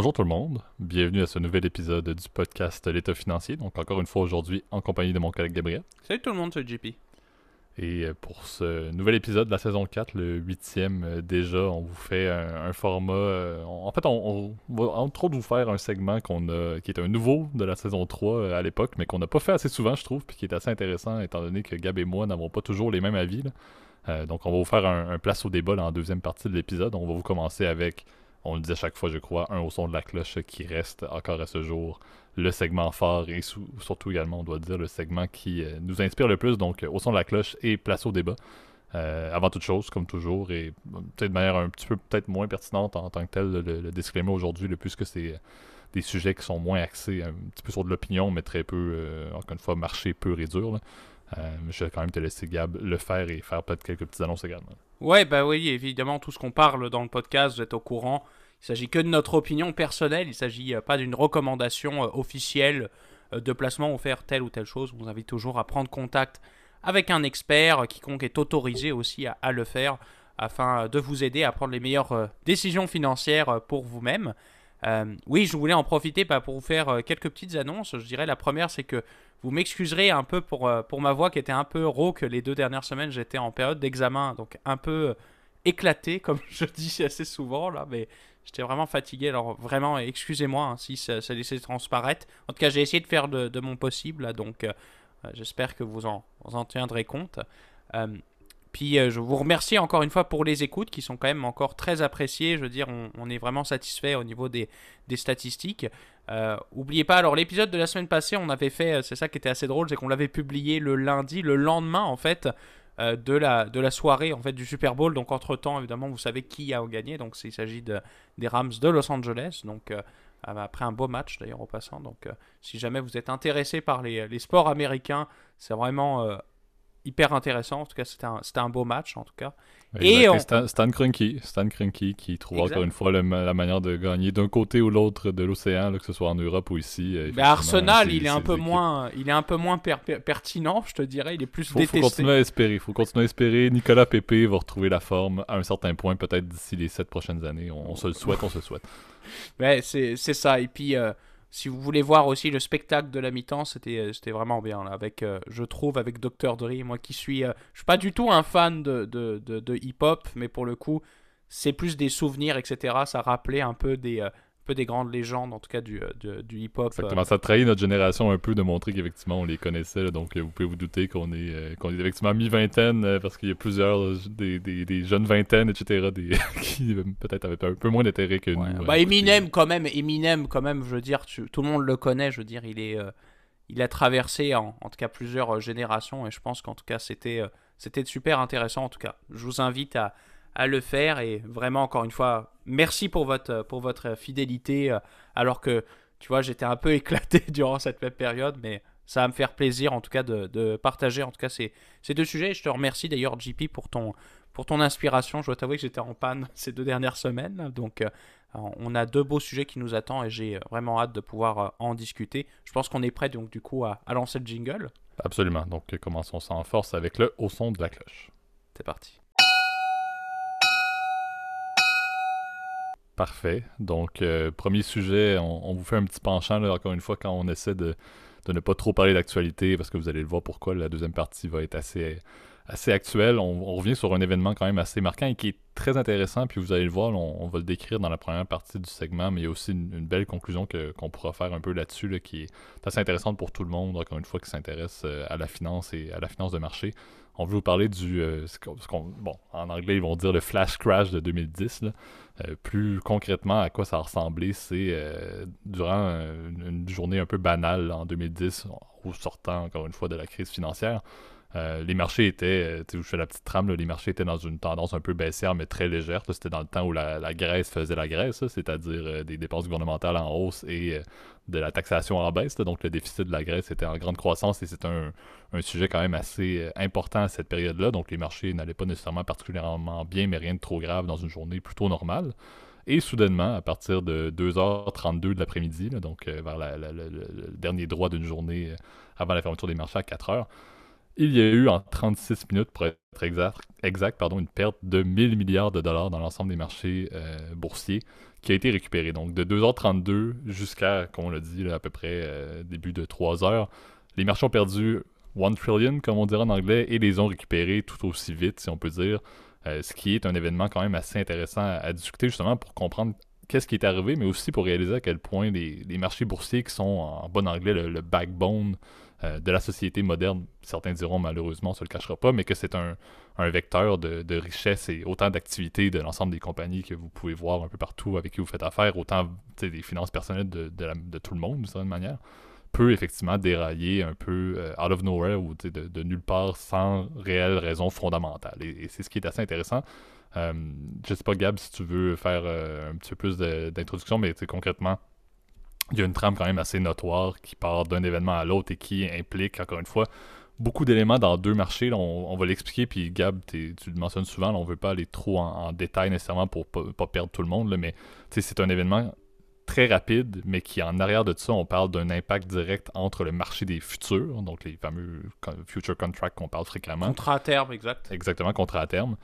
Bonjour tout le monde, bienvenue à ce nouvel épisode du podcast L'État financier. Donc encore une fois aujourd'hui en compagnie de mon collègue Gabriel. Salut tout le monde, c'est JP. Et pour ce nouvel épisode de la saison 4, le huitième déjà, on vous fait un format... en fait, on va entre autres vous faire un segment qui est un nouveau de la saison 3 à l'époque, mais qu'on n'a pas fait assez souvent, je trouve, puis qui est assez intéressant étant donné que Gab et moi n'avons pas toujours les mêmes avis, là. Donc on va vous faire un place au débat là, en deuxième partie de l'épisode. On va vous commencer avec, on le dit à chaque fois je crois, un au son de la cloche qui reste encore à ce jour le segment phare et surtout également on doit dire le segment qui nous inspire le plus, donc au son de la cloche et place au débat. Avant toute chose, comme toujours, et peut-être de manière un petit peu peut-être moins pertinente en tant que tel, le disclaimer aujourd'hui, puisque c'est des sujets qui sont moins axés un petit peu sur de l'opinion, mais très peu, encore une fois, marché pur et dur, là. Je vais quand même te laisser, Gab, le faire et faire peut-être quelques petites annonces également. Ouais, bah oui, évidemment, tout ce qu'on parle dans le podcast, vous êtes au courant. Il s'agit que de notre opinion personnelle, il ne s'agit pas d'une recommandation officielle de placement ou faire telle ou telle chose. On vous invite toujours à prendre contact avec un expert, quiconque est autorisé aussi à le faire, afin de vous aider à prendre les meilleures décisions financières pour vous-même. Oui, je voulais en profiter pour vous faire quelques petites annonces. Je dirais la première, c'est que vous m'excuserez un peu pour ma voix qui était un peu rauque les 2 dernières semaines. J'étais en période d'examen, donc un peu éclaté, comme je dis assez souvent là, mais j'étais vraiment fatigué. Alors vraiment, excusez-moi hein, si ça laissait transparaître. En tout cas, j'ai essayé de faire de mon possible, là, donc j'espère que vous en tiendrez compte. Euh, Puis je vous remercie encore une fois pour les écoutes qui sont quand même encore très appréciées. Je veux dire, on est vraiment satisfait au niveau des statistiques. Oubliez pas, alors l'épisode de la semaine passée, on avait fait, c'est ça qui était assez drôle, c'est qu'on l'avait publié le lundi, le lendemain en fait de la soirée en fait du Super Bowl. Donc entre temps, évidemment, vous savez qui a gagné. Donc il s'agit des Rams de Los Angeles. Donc après un beau match d'ailleurs au passant. Donc si jamais vous êtes intéressé par les sports américains, c'est vraiment hyper intéressant. En tout cas, c'était un beau match, en tout cas. Et Exact. Et on... Stan Kroenke qui trouve encore Exact. une fois la manière de gagner d'un côté ou l'autre de l'océan, là, que ce soit en Europe ou ici. Mais Effectivement, Arsenal, il est un c'est peu des équipes. moins, pertinent, je te dirais. Il est plus Faut détesté. continuer à espérer. Faut continuer à espérer. Nicolas Pepe va retrouver la forme à un certain point, peut-être d'ici les 7 prochaines années. On se le souhaite, on se le souhaite. Ouais, c'est ça. Et puis, si vous voulez voir aussi le spectacle de la mi-temps, c'était vraiment bien, là, avec, je trouve, avec Dr. Dre. Moi qui je suis pas du tout un fan de hip-hop, mais pour le coup, c'est plus des souvenirs, etc. Ça rappelait un peu des grandes légendes, en tout cas du hip-hop. Exactement. Ça trahit notre génération un peu de montrer qu'effectivement on les connaissait, là. Donc vous pouvez vous douter qu'on est effectivement mi-vingtaine, parce qu'il y a plusieurs des jeunes vingtaines, etc. Qui peut-être avaient un peu moins d'intérêt que Ouais. nous. Bah Écoutez, Eminem quand même, je veux dire, tout le monde le connaît, je veux dire, il a traversé en tout cas plusieurs générations et je pense qu'en tout cas c'était super intéressant en tout cas. Je vous invite à le faire et vraiment encore une fois, merci pour votre fidélité alors que tu vois, j'étais un peu éclaté durant cette même période, mais ça va me faire plaisir en tout cas de partager en tout cas ces deux sujets et je te remercie d'ailleurs JP pour ton inspiration. Je dois t'avouer que j'étais en panne ces 2 dernières semaines, là, donc on a deux beaux sujets qui nous attendent et j'ai vraiment hâte de pouvoir en discuter. Je pense qu'on est prêt donc du coup à lancer le jingle. absolument. Donc commençons ça en force avec le au son de la cloche. C'est parti. Parfait. Donc, premier sujet, on vous fait un petit penchant, là, encore une fois, quand on essaie de ne pas trop parler d'actualité, parce que vous allez le voir pourquoi la deuxième partie va être assez actuelle. On revient sur un événement quand même assez marquant et qui est très intéressant, puis vous allez le voir, là, on va le décrire dans la première partie du segment, mais il y a aussi une belle conclusion qu'on pourra faire un peu là-dessus, là, qui est assez intéressante pour tout le monde, encore une fois, qui s'intéresse à la finance et à la finance de marché. On veut vous parler bon, en anglais, ils vont dire le flash crash de 2010, là. Plus concrètement, à quoi ça a ressemblé, c'est durant une journée un peu banale en 2010, au sortant encore une fois de la crise financière. Les marchés étaient, tu sais, je fais la petite trame, là, les marchés étaient dans une tendance un peu baissière, mais très légère. Là, c'était dans le temps où la Grèce faisait la Grèce, là, c'est-à-dire des dépenses gouvernementales en hausse et de la taxation en baisse, là. Donc le déficit de la Grèce était en grande croissance et c'est un sujet quand même assez important à cette période-là. Donc les marchés n'allaient pas nécessairement particulièrement bien, mais rien de trop grave dans une journée plutôt normale. Et soudainement, à partir de 2h32 de l'après-midi, là, donc vers le dernier droit d'une journée avant la fermeture des marchés à 4h, il y a eu en 36 minutes, pour être exact, pardon, une perte de 1000 milliards de dollars dans l'ensemble des marchés boursiers qui a été récupéré. Donc, de 2h32 jusqu'à, comme on l'a dit, là, à peu près début de 3h, les marchés ont perdu 1 trillion, comme on dirait en anglais, et les ont récupérés tout aussi vite, si on peut dire. Ce qui est un événement quand même assez intéressant à discuter, justement, pour comprendre qu'est-ce qui est arrivé, mais aussi pour réaliser à quel point les marchés boursiers, qui sont en bon anglais le backbone de la société moderne, certains diront malheureusement, on ne se le cachera pas, mais que c'est un vecteur de richesse et autant d'activités de l'ensemble des compagnies que vous pouvez voir un peu partout avec qui vous faites affaire, autant des finances personnelles de tout le monde, d'une certaine manière, peut effectivement dérailler un peu out of nowhere ou de nulle part sans réelle raison fondamentale. Et c'est ce qui est assez intéressant. Je sais pas, Gab, si tu veux faire un petit peu plus d'introduction, mais concrètement, il y a une trame quand même assez notoire qui part d'un événement à l'autre et qui implique, encore une fois, beaucoup d'éléments dans deux marchés. Là, on va l'expliquer, puis Gab, tu le mentionnes souvent, là, on veut pas aller trop en détail nécessairement pour pas perdre tout le monde, là, mais c'est un événement très rapide, mais qui en arrière de ça, on parle d'un impact direct entre le marché des futurs, donc les fameux future contracts qu'on parle fréquemment. Contrat à terme, exact. Exactement, contrat à terme,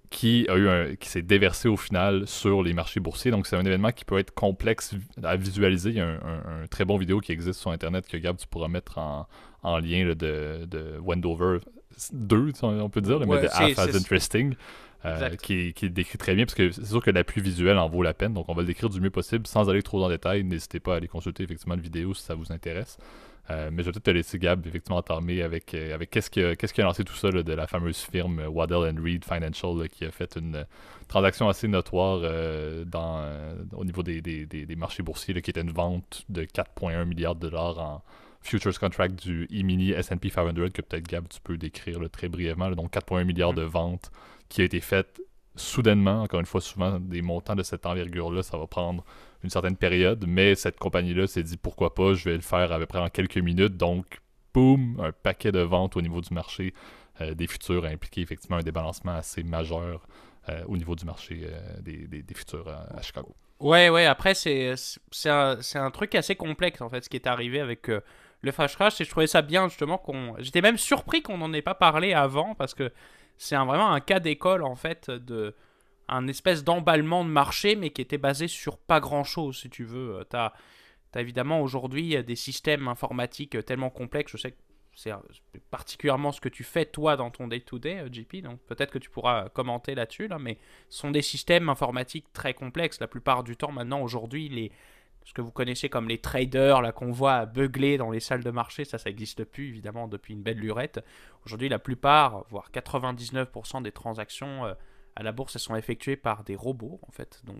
qui s'est déversé au final sur les marchés boursiers. Donc c'est un événement qui peut être complexe à visualiser. Il y a un très bon vidéo qui existe sur Internet que Gab, tu pourras mettre en lien là, de Wendover 2, on peut dire, mais de Half as Interesting. Qui décrit très bien, parce que c'est sûr que l'appui visuel en vaut la peine, donc on va le décrire du mieux possible sans aller trop dans le détail. N'hésitez pas à aller consulter effectivement la vidéo si ça vous intéresse. Mais je vais peut-être te laisser, Gab, effectivement entamer avec qu'est-ce qui a lancé tout ça là, de la fameuse firme Waddell & Reed Financial là, qui a fait une transaction assez notoire au niveau des marchés boursiers, là, qui était une vente de 4,1 milliards de dollars en futures contract du E-mini S&P 500 que peut-être, Gab, tu peux décrire là, très brièvement. Là, donc 4,1 milliards de ventes qui a été faite soudainement. Encore une fois, souvent, des montants de cette envergure-là, ça va prendre une certaine période, mais cette compagnie-là s'est dit pourquoi pas, je vais le faire à peu près en quelques minutes. Donc, boum, un paquet de ventes au niveau du marché des futurs a impliqué effectivement un débalancement assez majeur au niveau du marché des futurs à Chicago. Ouais, après, c'est un truc assez complexe, en fait, ce qui est arrivé avec le flash crash, et je trouvais ça bien, justement, j'étais même surpris qu'on n'en ait pas parlé avant, parce que c'est vraiment un cas d'école, en fait, un espèce d'emballement de marché, mais qui était basé sur pas grand-chose, si tu veux. T'as évidemment aujourd'hui des systèmes informatiques tellement complexes, je sais que c'est particulièrement ce que tu fais toi dans ton day-to-day, JP, donc peut-être que tu pourras commenter là-dessus, là, mais ce sont des systèmes informatiques très complexes. La plupart du temps, maintenant, aujourd'hui, ce que vous connaissez comme les traders, là, qu'on voit beugler dans les salles de marché, ça n'existe plus, évidemment, depuis une belle lurette. Aujourd'hui, la plupart, voire 99% des transactions à la bourse, elles sont effectuées par des robots, en fait, donc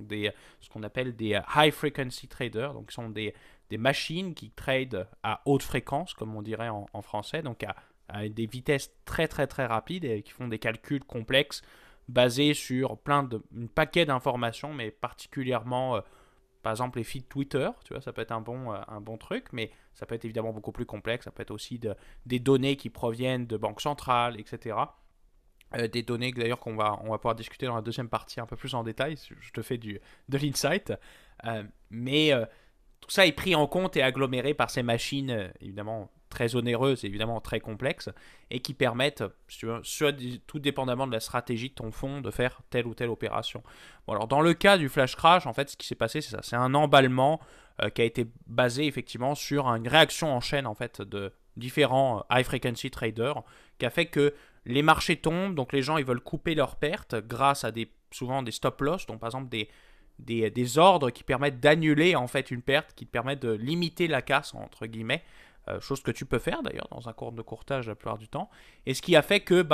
ce qu'on appelle des high-frequency traders, donc ce sont des machines qui tradent à haute fréquence, comme on dirait en français, donc à des vitesses très très très rapides et qui font des calculs complexes basés sur un paquet d'informations, mais particulièrement, par exemple, les feeds Twitter, tu vois, ça peut être un bon truc, mais ça peut être évidemment beaucoup plus complexe, ça peut être aussi des données qui proviennent de banques centrales, etc. Des données d'ailleurs on va pouvoir discuter dans la deuxième partie un peu plus en détail, je te fais de l'insight, mais tout ça est pris en compte et aggloméré par ces machines évidemment très onéreuses et évidemment très complexes et qui permettent, si tu veux, tout dépendamment de la stratégie de ton fonds, de faire telle ou telle opération. Bon, alors dans le cas du flash crash, en fait ce qui s'est passé c'est ça, c'est un emballement qui a été basé effectivement sur une réaction en chaîne en fait de différents high frequency traders qui a fait que les marchés tombent, donc les gens ils veulent couper leurs pertes grâce à souvent des stop loss, donc par exemple des ordres qui permettent d'annuler en fait une perte, qui te permettent de limiter la casse entre guillemets, chose que tu peux faire d'ailleurs dans un cours de courtage la plupart du temps, et ce qui a fait que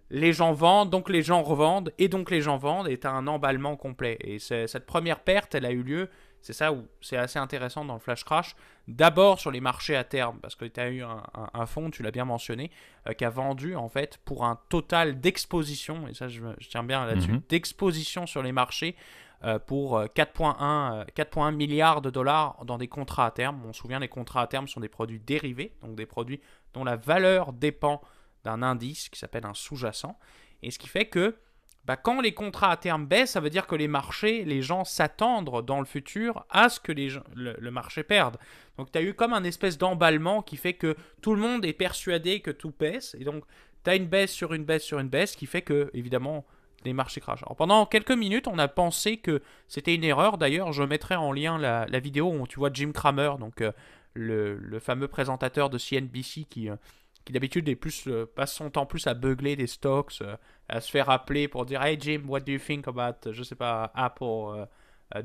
les gens vendent, donc les gens revendent, et donc les gens vendent, et tu as un emballement complet. Et cette première perte, elle a eu lieu, c'est ça où c'est assez intéressant dans le flash crash, d'abord sur les marchés à terme, parce que tu as eu un fonds, tu l'as bien mentionné, qui a vendu en fait pour un total d'exposition, et ça je tiens bien là-dessus, d'exposition sur les marchés pour 4,1 milliards de dollars dans des contrats à terme. On se souvient, les contrats à terme sont des produits dérivés, donc des produits dont la valeur dépend d'un indice qui s'appelle un sous-jacent, et ce qui fait que quand les contrats à terme baissent, ça veut dire que les marchés, les gens s'attendent dans le futur à ce que le marché perde. Donc tu as eu comme un espèce d'emballement qui fait que tout le monde est persuadé que tout baisse, et donc tu as une baisse sur une baisse sur une baisse qui fait que, évidemment, des marchés crash. Alors pendant quelques minutes, on a pensé que c'était une erreur. D'ailleurs, je mettrai en lien la vidéo où tu vois Jim Cramer, donc le fameux présentateur de CNBC qui d'habitude passe son temps plus à beugler des stocks, à se faire appeler pour dire Hey Jim, what do you think about, je sais pas, Apple,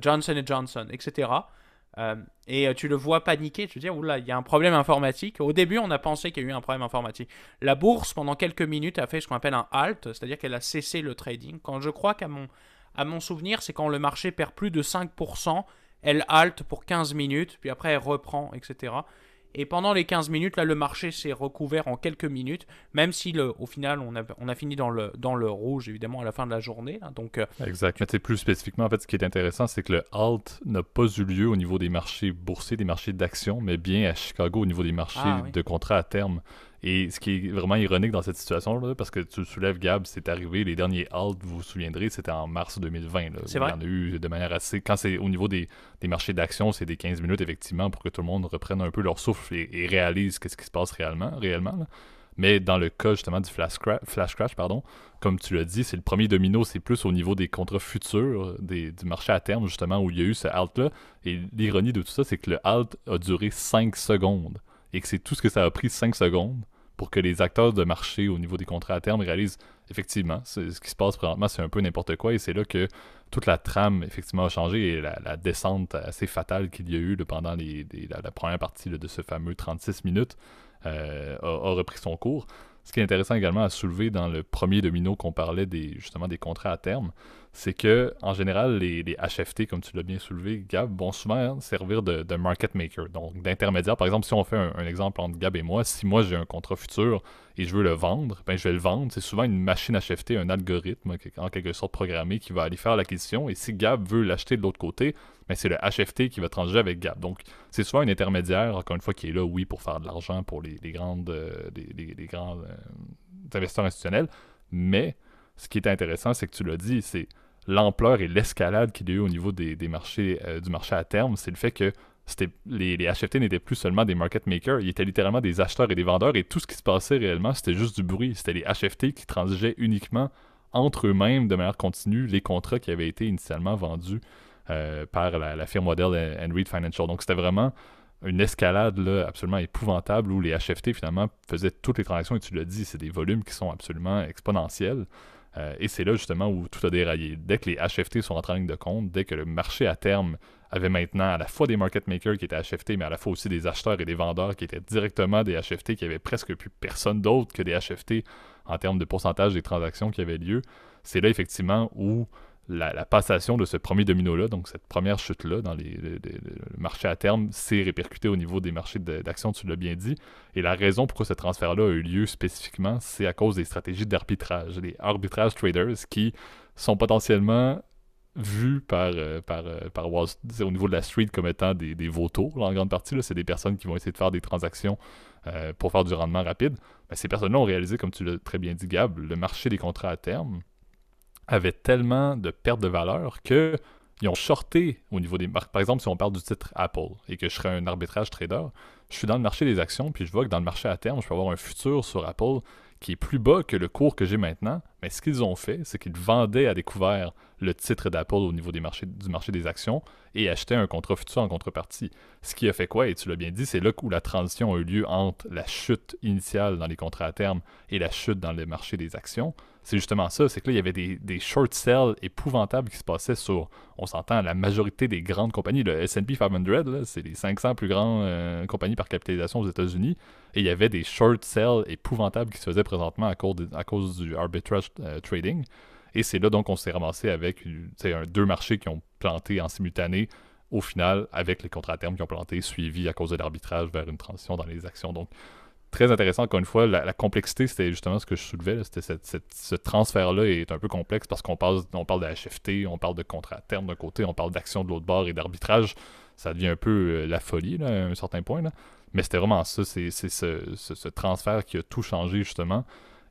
Johnson Johnson, etc. Tu le vois paniquer, tu te dis, oula, il y a un problème informatique. Au début, on a pensé qu'il y a eu un problème informatique. La bourse, pendant quelques minutes, a fait ce qu'on appelle un halt, c'est-à-dire qu'elle a cessé le trading. Quand je crois à mon souvenir, c'est quand le marché perd plus de 5%, elle halte pour 15 minutes, puis après elle reprend, etc. Et pendant les 15 minutes, là, le marché s'est recouvert en quelques minutes, même si au final, on a fini dans le rouge, évidemment, à la fin de la journée. Là. Donc, Exact. Mais plus spécifiquement, en fait, ce qui est intéressant, c'est que le halt n'a pas eu lieu au niveau des marchés boursiers, des marchés d'actions, mais bien à Chicago au niveau des marchés de contrats à terme. Et ce qui est vraiment ironique dans cette situation-là, parce que tu le soulèves, Gab, c'est arrivé, les derniers halts, vous vous souviendrez, c'était en mars 2020. Là, c'est vrai. Il y en a eu de manière assez... Quand c'est au niveau des marchés d'actions, c'est des 15 minutes, effectivement, pour que tout le monde reprenne un peu leur souffle et réalise ce qui se passe réellement là. Mais dans le cas, justement, du flash crash, comme tu l'as dit, c'est le premier domino, c'est plus au niveau des contrats futurs, du marché à terme, justement, où il y a eu ce halt-là. Et l'ironie de tout ça, c'est que le halt a duré 5 secondes. Et que c'est tout ce que ça a pris 5 secondes pour que les acteurs de marché au niveau des contrats à terme réalisent effectivement ce qui se passe présentement, c'est un peu n'importe quoi. Et c'est là que toute la trame, effectivement, a changé et la descente assez fatale qu'il y a eu pendant la première partie de ce fameux 36 minutes a repris son cours. Ce qui est intéressant également à soulever dans le premier domino qu'on parlait justement des contrats à terme, c'est que en général, les HFT, comme tu l'as bien soulevé, Gab, vont souvent servir de market maker, donc d'intermédiaire. Par exemple, si on fait un exemple entre Gab et moi, si moi j'ai un contrat futur et je veux le vendre, ben je vais le vendre. C'est souvent une machine HFT, un algorithme en quelque sorte programmé qui va aller faire l'acquisition. Et si Gab veut l'acheter de l'autre côté, ben c'est le HFT qui va transiger avec Gab. Donc c'est souvent un intermédiaire, encore une fois, qui est là, oui, pour faire de l'argent pour les grands investisseurs institutionnels. Mais ce qui est intéressant, c'est que tu l'as dit, c'est l'ampleur et l'escalade qu'il y a eu au niveau des marchés, du marché à terme. C'est le fait que les HFT n'étaient plus seulement des market makers, ils étaient littéralement des acheteurs et des vendeurs, et tout ce qui se passait réellement, c'était juste du bruit. C'était les HFT qui transigeaient uniquement entre eux-mêmes de manière continue les contrats qui avaient été initialement vendus par la firme Waddell & Reed Financial. Donc c'était vraiment une escalade là, absolument épouvantable où les HFT finalement faisaient toutes les transactions, et tu l'as dit, c'est des volumes qui sont absolument exponentiels. Et c'est là justement où tout a déraillé. Dès que les HFT sont rentrés en ligne de compte, dès que le marché à terme avait maintenant à la fois des market makers qui étaient HFT, mais à la fois aussi des acheteurs et des vendeurs qui étaient directement des HFT, qui n'avaient presque plus personne d'autre que des HFT en termes de pourcentage des transactions qui avaient lieu, c'est là effectivement où la passation de ce premier domino-là, donc cette première chute-là dans le marché à terme, s'est répercutée au niveau des marchés d'actions, tu l'as bien dit. Et la raison pourquoi ce transfert-là a eu lieu spécifiquement, c'est à cause des stratégies d'arbitrage. Les arbitrage traders qui sont potentiellement vus par Wall Street, au niveau de la street comme étant des vautours, là, en grande partie. C'est des personnes qui vont essayer de faire des transactions pour faire du rendement rapide. Mais ces personnes-là ont réalisé, comme tu l'as très bien dit, Gab, le marché des contrats à terme avait tellement de pertes de valeur qu'ils ont shorté au niveau des marques. Par exemple, si on parle du titre Apple et que je serais un arbitrage trader, je suis dans le marché des actions, puis je vois que dans le marché à terme, je peux avoir un futur sur Apple qui est plus bas que le cours que j'ai maintenant. Mais ce qu'ils ont fait, c'est qu'ils vendaient à découvert le titre d'Apple au niveau du marché des actions et achetaient un contrat futur en contrepartie. Ce qui a fait quoi, et tu l'as bien dit, c'est là où la transition a eu lieu entre la chute initiale dans les contrats à terme et la chute dans le marché des actions. C'est justement ça, c'est que là, il y avait des short sells épouvantables qui se passaient sur, on s'entend, la majorité des grandes compagnies. Le S&P 500, là, c'est les 500 plus grandes compagnies par capitalisation aux États-Unis. Et il y avait des short sells épouvantables qui se faisaient présentement à cause du arbitrage trading. Et c'est là donc qu'on s'est ramassé avec deux marchés qui ont planté en simultané, au final, avec les contrats à terme qui ont planté, suivis à cause de l'arbitrage vers une transition dans les actions. Donc, très intéressant, encore une fois, la complexité, c'était justement ce que je soulevais, là, c'était ce transfert-là est un peu complexe parce qu'on parle de HFT, on parle de contrat à terme d'un côté, on parle d'action de l'autre bord et d'arbitrage, ça devient un peu la folie là, à un certain point, là. Mais c'était vraiment ça, c'est ce transfert qui a tout changé justement,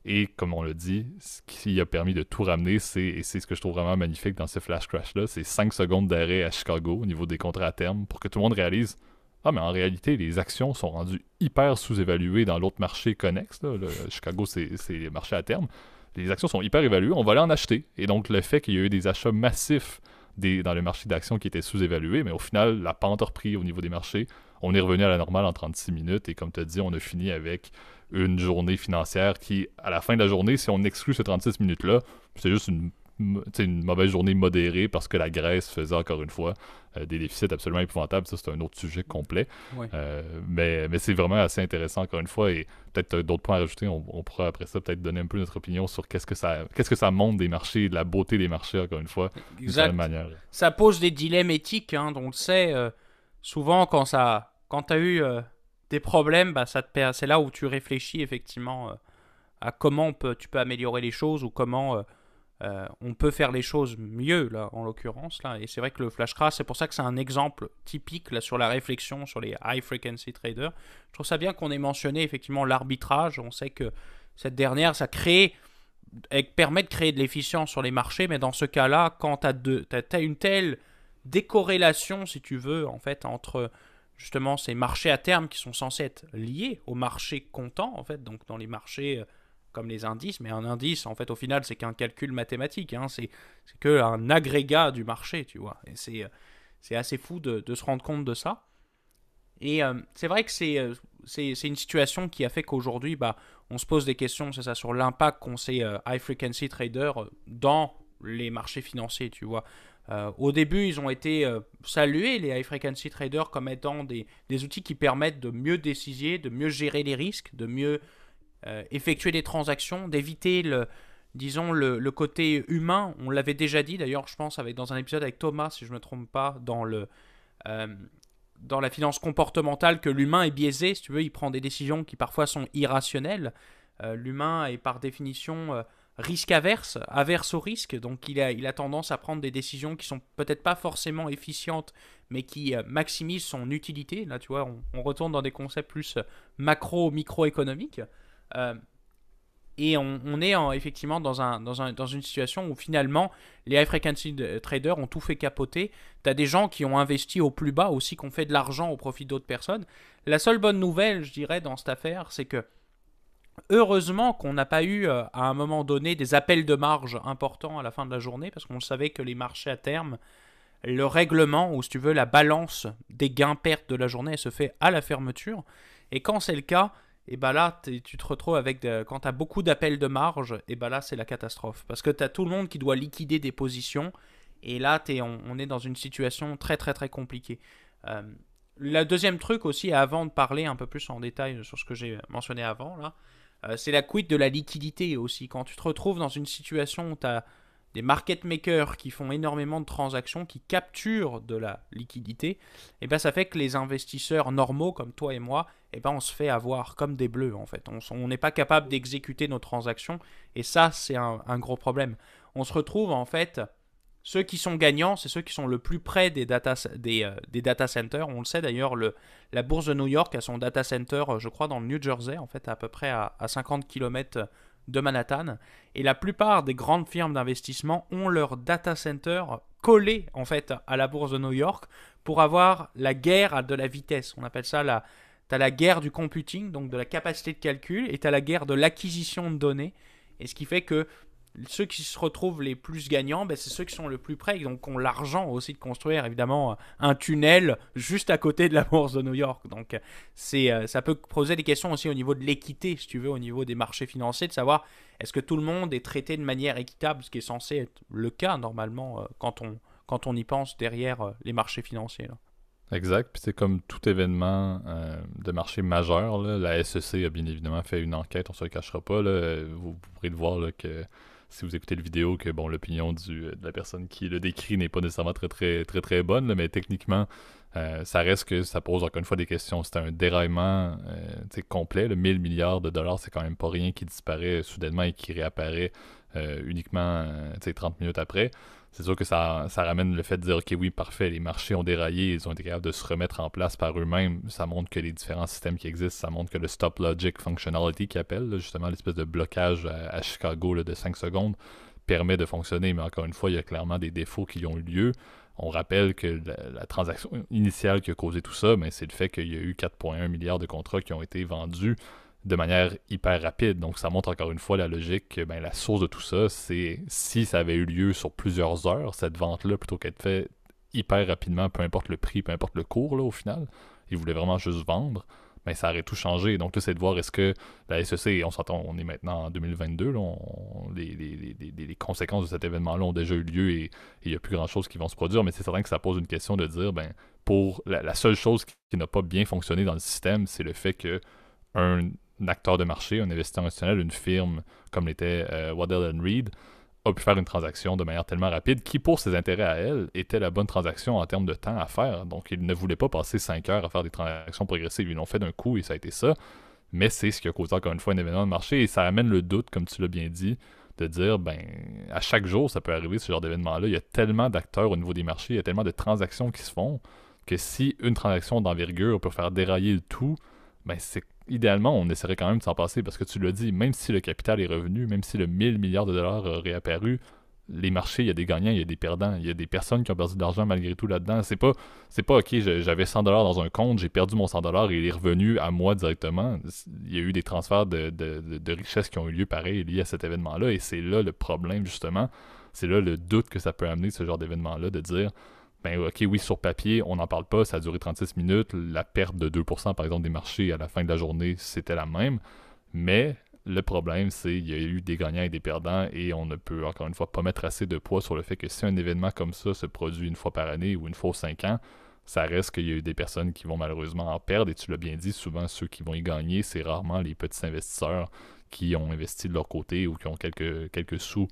et comme on l'a dit, ce qui a permis de tout ramener, et c'est ce que je trouve vraiment magnifique dans ce flash crash-là, c'est 5 secondes d'arrêt à Chicago au niveau des contrats à terme pour que tout le monde réalise « Ah, mais en réalité, les actions sont rendues hyper sous-évaluées dans l'autre marché connexe. Là. Chicago, c'est les marchés à terme. les actions sont hyper évaluées, on va aller en acheter. Et donc, le fait qu'il y a eu des achats massifs dans le marché d'actions qui étaient sous-évalués, mais au final, la pente a repris au niveau des marchés. On est revenu à la normale en 36 minutes et comme tu as dit, on a fini avec une journée financière qui, à la fin de la journée, si on exclut ces 36 minutes-là, c'est juste une mauvaise journée modérée parce que la Grèce faisait encore une fois des déficits absolument épouvantables. Ça, c'est un autre sujet complet. Ouais. Mais c'est vraiment assez intéressant encore une fois et peut-être d'autres points à rajouter. On pourra après ça peut-être donner un peu notre opinion sur qu'est-ce que ça montre des marchés, de la beauté des marchés encore une fois. Exact. De manière. Ça pose des dilemmes éthiques, hein, on le sait. Souvent, quand tu as eu des problèmes, bah, c'est là où tu réfléchis effectivement à comment tu peux améliorer les choses ou comment on peut faire les choses mieux, là, en l'occurrence. Là. Et c'est vrai que le flash crash, c'est pour ça que c'est un exemple typique là, sur la réflexion sur les high frequency traders. Je trouve ça bien qu'on ait mentionné effectivement l'arbitrage. On sait que cette dernière, elle permet de créer de l'efficience sur les marchés, mais dans ce cas-là, quand tu as une telle décorrélation, si tu veux, en fait, entre justement ces marchés à terme qui sont censés être liés aux marchés comptants, en fait, donc dans les marchés comme les indices, mais un indice, en fait, au final, c'est qu'un calcul mathématique, hein, c'est qu'un agrégat du marché, tu vois, et c'est assez fou de se rendre compte de ça. Et c'est vrai que c'est une situation qui a fait qu'aujourd'hui, bah, on se pose des questions, c'est ça, sur l'impact qu'ont ces high frequency traders dans les marchés financiers, tu vois. Au début, ils ont été salués, les high frequency traders, comme étant des outils qui permettent de mieux décider, de mieux gérer les risques, de mieux effectuer des transactions, d'éviter le côté humain. On l'avait déjà dit, d'ailleurs, je pense, dans un épisode avec Thomas, si je ne me trompe pas, dans la finance comportementale, que l'humain est biaisé, si tu veux, il prend des décisions qui parfois sont irrationnelles. L'humain est par définition risque averse au risque, donc il a tendance à prendre des décisions qui sont peut-être pas forcément efficientes, mais qui maximisent son utilité. Là, tu vois, on retourne dans des concepts plus microéconomiques. Et on est effectivement dans une situation où finalement les high frequency traders ont tout fait capoter. Tu as des gens qui ont investi au plus bas aussi, qui ont fait de l'argent au profit d'autres personnes. La seule bonne nouvelle, je dirais, dans cette affaire, c'est que heureusement qu'on n'a pas eu à un moment donné des appels de marge importants à la fin de la journée, parce qu'on savait que les marchés à terme, le règlement, ou si tu veux la balance des gains-pertes de la journée, elle se fait à la fermeture. Et quand c'est le cas, et bah là, tu te retrouves avec, quand tu as beaucoup d'appels de marge, et bah là, c'est la catastrophe. Parce que tu as tout le monde qui doit liquider des positions, et là, on est dans une situation très très très compliquée. Le deuxième truc aussi, avant de parler un peu plus en détail sur ce que j'ai mentionné avant, là, c'est la quid de la liquidité aussi. Quand tu te retrouves dans une situation où tu as des market makers qui font énormément de transactions, qui capturent de la liquidité, et ben ça fait que les investisseurs normaux comme toi et moi, et ben on se fait avoir comme des bleus en fait. On n'est pas capable d'exécuter nos transactions et ça c'est un gros problème. On se retrouve en fait, ceux qui sont gagnants, c'est ceux qui sont le plus près des data centers. On le sait d'ailleurs, la bourse de New York a son data center, je crois, dans le New Jersey, en fait, à peu près à 50 km de Manhattan. Et la plupart des grandes firmes d'investissement ont leur data center collé, en fait, à la bourse de New York pour avoir la guerre de la vitesse. On appelle ça t'as la guerre du computing, donc de la capacité de calcul, et t'as la guerre de l'acquisition de données. Et ce qui fait que ceux qui se retrouvent les plus gagnants, ben c'est ceux qui sont le plus près, donc qui ont l'argent aussi de construire évidemment un tunnel juste à côté de la bourse de New York. Donc ça peut poser des questions aussi au niveau de l'équité, si tu veux, au niveau des marchés financiers, de savoir est-ce que tout le monde est traité de manière équitable, ce qui est censé être le cas normalement quand on y pense derrière les marchés financiers. Là. Exact, puis c'est comme tout événement de marché majeur, là, la SEC a bien évidemment fait une enquête, on se le cachera pas, là, vous pourrez le voir là, que si vous écoutez le vidéo, que bon, l'opinion de la personne qui le décrit n'est pas nécessairement très très très très bonne, là, mais techniquement, ça reste que ça pose encore une fois des questions. C'est un déraillement complet, le 1000 milliards de dollars, c'est quand même pas rien qui disparaît soudainement et qui réapparaît uniquement 30 minutes après. C'est sûr que ça ramène le fait de dire, ok, oui, parfait, les marchés ont déraillé, ils ont été capables de se remettre en place par eux-mêmes. Ça montre que les différents systèmes qui existent, ça montre que le stop logic functionality qu'ils appellent, là, justement l'espèce de blocage à Chicago là, de 5 secondes, permet de fonctionner. Mais encore une fois, il y a clairement des défauts qui ont eu lieu. On rappelle que la transaction initiale qui a causé tout ça, c'est le fait qu'il y a eu 4,1 milliards de contrats qui ont été vendus de manière hyper rapide. Donc ça montre encore une fois la logique que ben, la source de tout ça, c'est si ça avait eu lieu sur plusieurs heures, cette vente-là, plutôt qu'être fait hyper rapidement, peu importe le prix, peu importe le cours là, au final, ils voulaient vraiment juste vendre, ben ça aurait tout changé. Donc là, c'est de voir est-ce que la SEC, on s'entend, on est maintenant en 2022, là, les conséquences de cet événement-là ont déjà eu lieu et il n'y a plus grand-chose qui vont se produire, mais c'est certain que ça pose une question de dire, ben pour la seule chose qui n'a pas bien fonctionné dans le système, c'est le fait que un acteur de marché, un investisseur institutionnel, une firme comme l'était Waddell & Reed, a pu faire une transaction de manière tellement rapide qui, pour ses intérêts à elle, était la bonne transaction en termes de temps à faire. Donc, ils ne voulaient pas passer 5 heures à faire des transactions progressives. Ils l'ont fait d'un coup et ça a été ça. Mais c'est ce qui a causé encore une fois un événement de marché et ça amène le doute, comme tu l'as bien dit, de dire, ben, à chaque jour, ça peut arriver ce genre d'événement-là. Il y a tellement d'acteurs au niveau des marchés, il y a tellement de transactions qui se font que si une transaction d'envergure peut faire dérailler le tout, ben c'est idéalement, on essaierait quand même de s'en passer parce que tu l'as dit, même si le capital est revenu, même si le 1000 milliards de dollars a réapparu, les marchés, il y a des gagnants, il y a des perdants, il y a des personnes qui ont perdu de l'argent malgré tout là-dedans. C'est pas ok, j'avais 100 dollars dans un compte, j'ai perdu mon 100 dollars et il est revenu à moi directement. Il y a eu des transferts de richesses qui ont eu lieu pareil liés à cet événement-là et c'est là le problème justement. C'est là le doute que ça peut amener ce genre d'événement-là de dire ben ok, oui, sur papier, on n'en parle pas, ça a duré 36 minutes, la perte de 2% par exemple des marchés à la fin de la journée, c'était la même, mais le problème, c'est qu'il y a eu des gagnants et des perdants et on ne peut encore une fois pas mettre assez de poids sur le fait que si un événement comme ça se produit une fois par année ou une fois aux 5 ans, ça reste qu'il y a eu des personnes qui vont malheureusement en perdre et tu l'as bien dit, souvent ceux qui vont y gagner, c'est rarement les petits investisseurs qui ont investi de leur côté ou qui ont quelques sous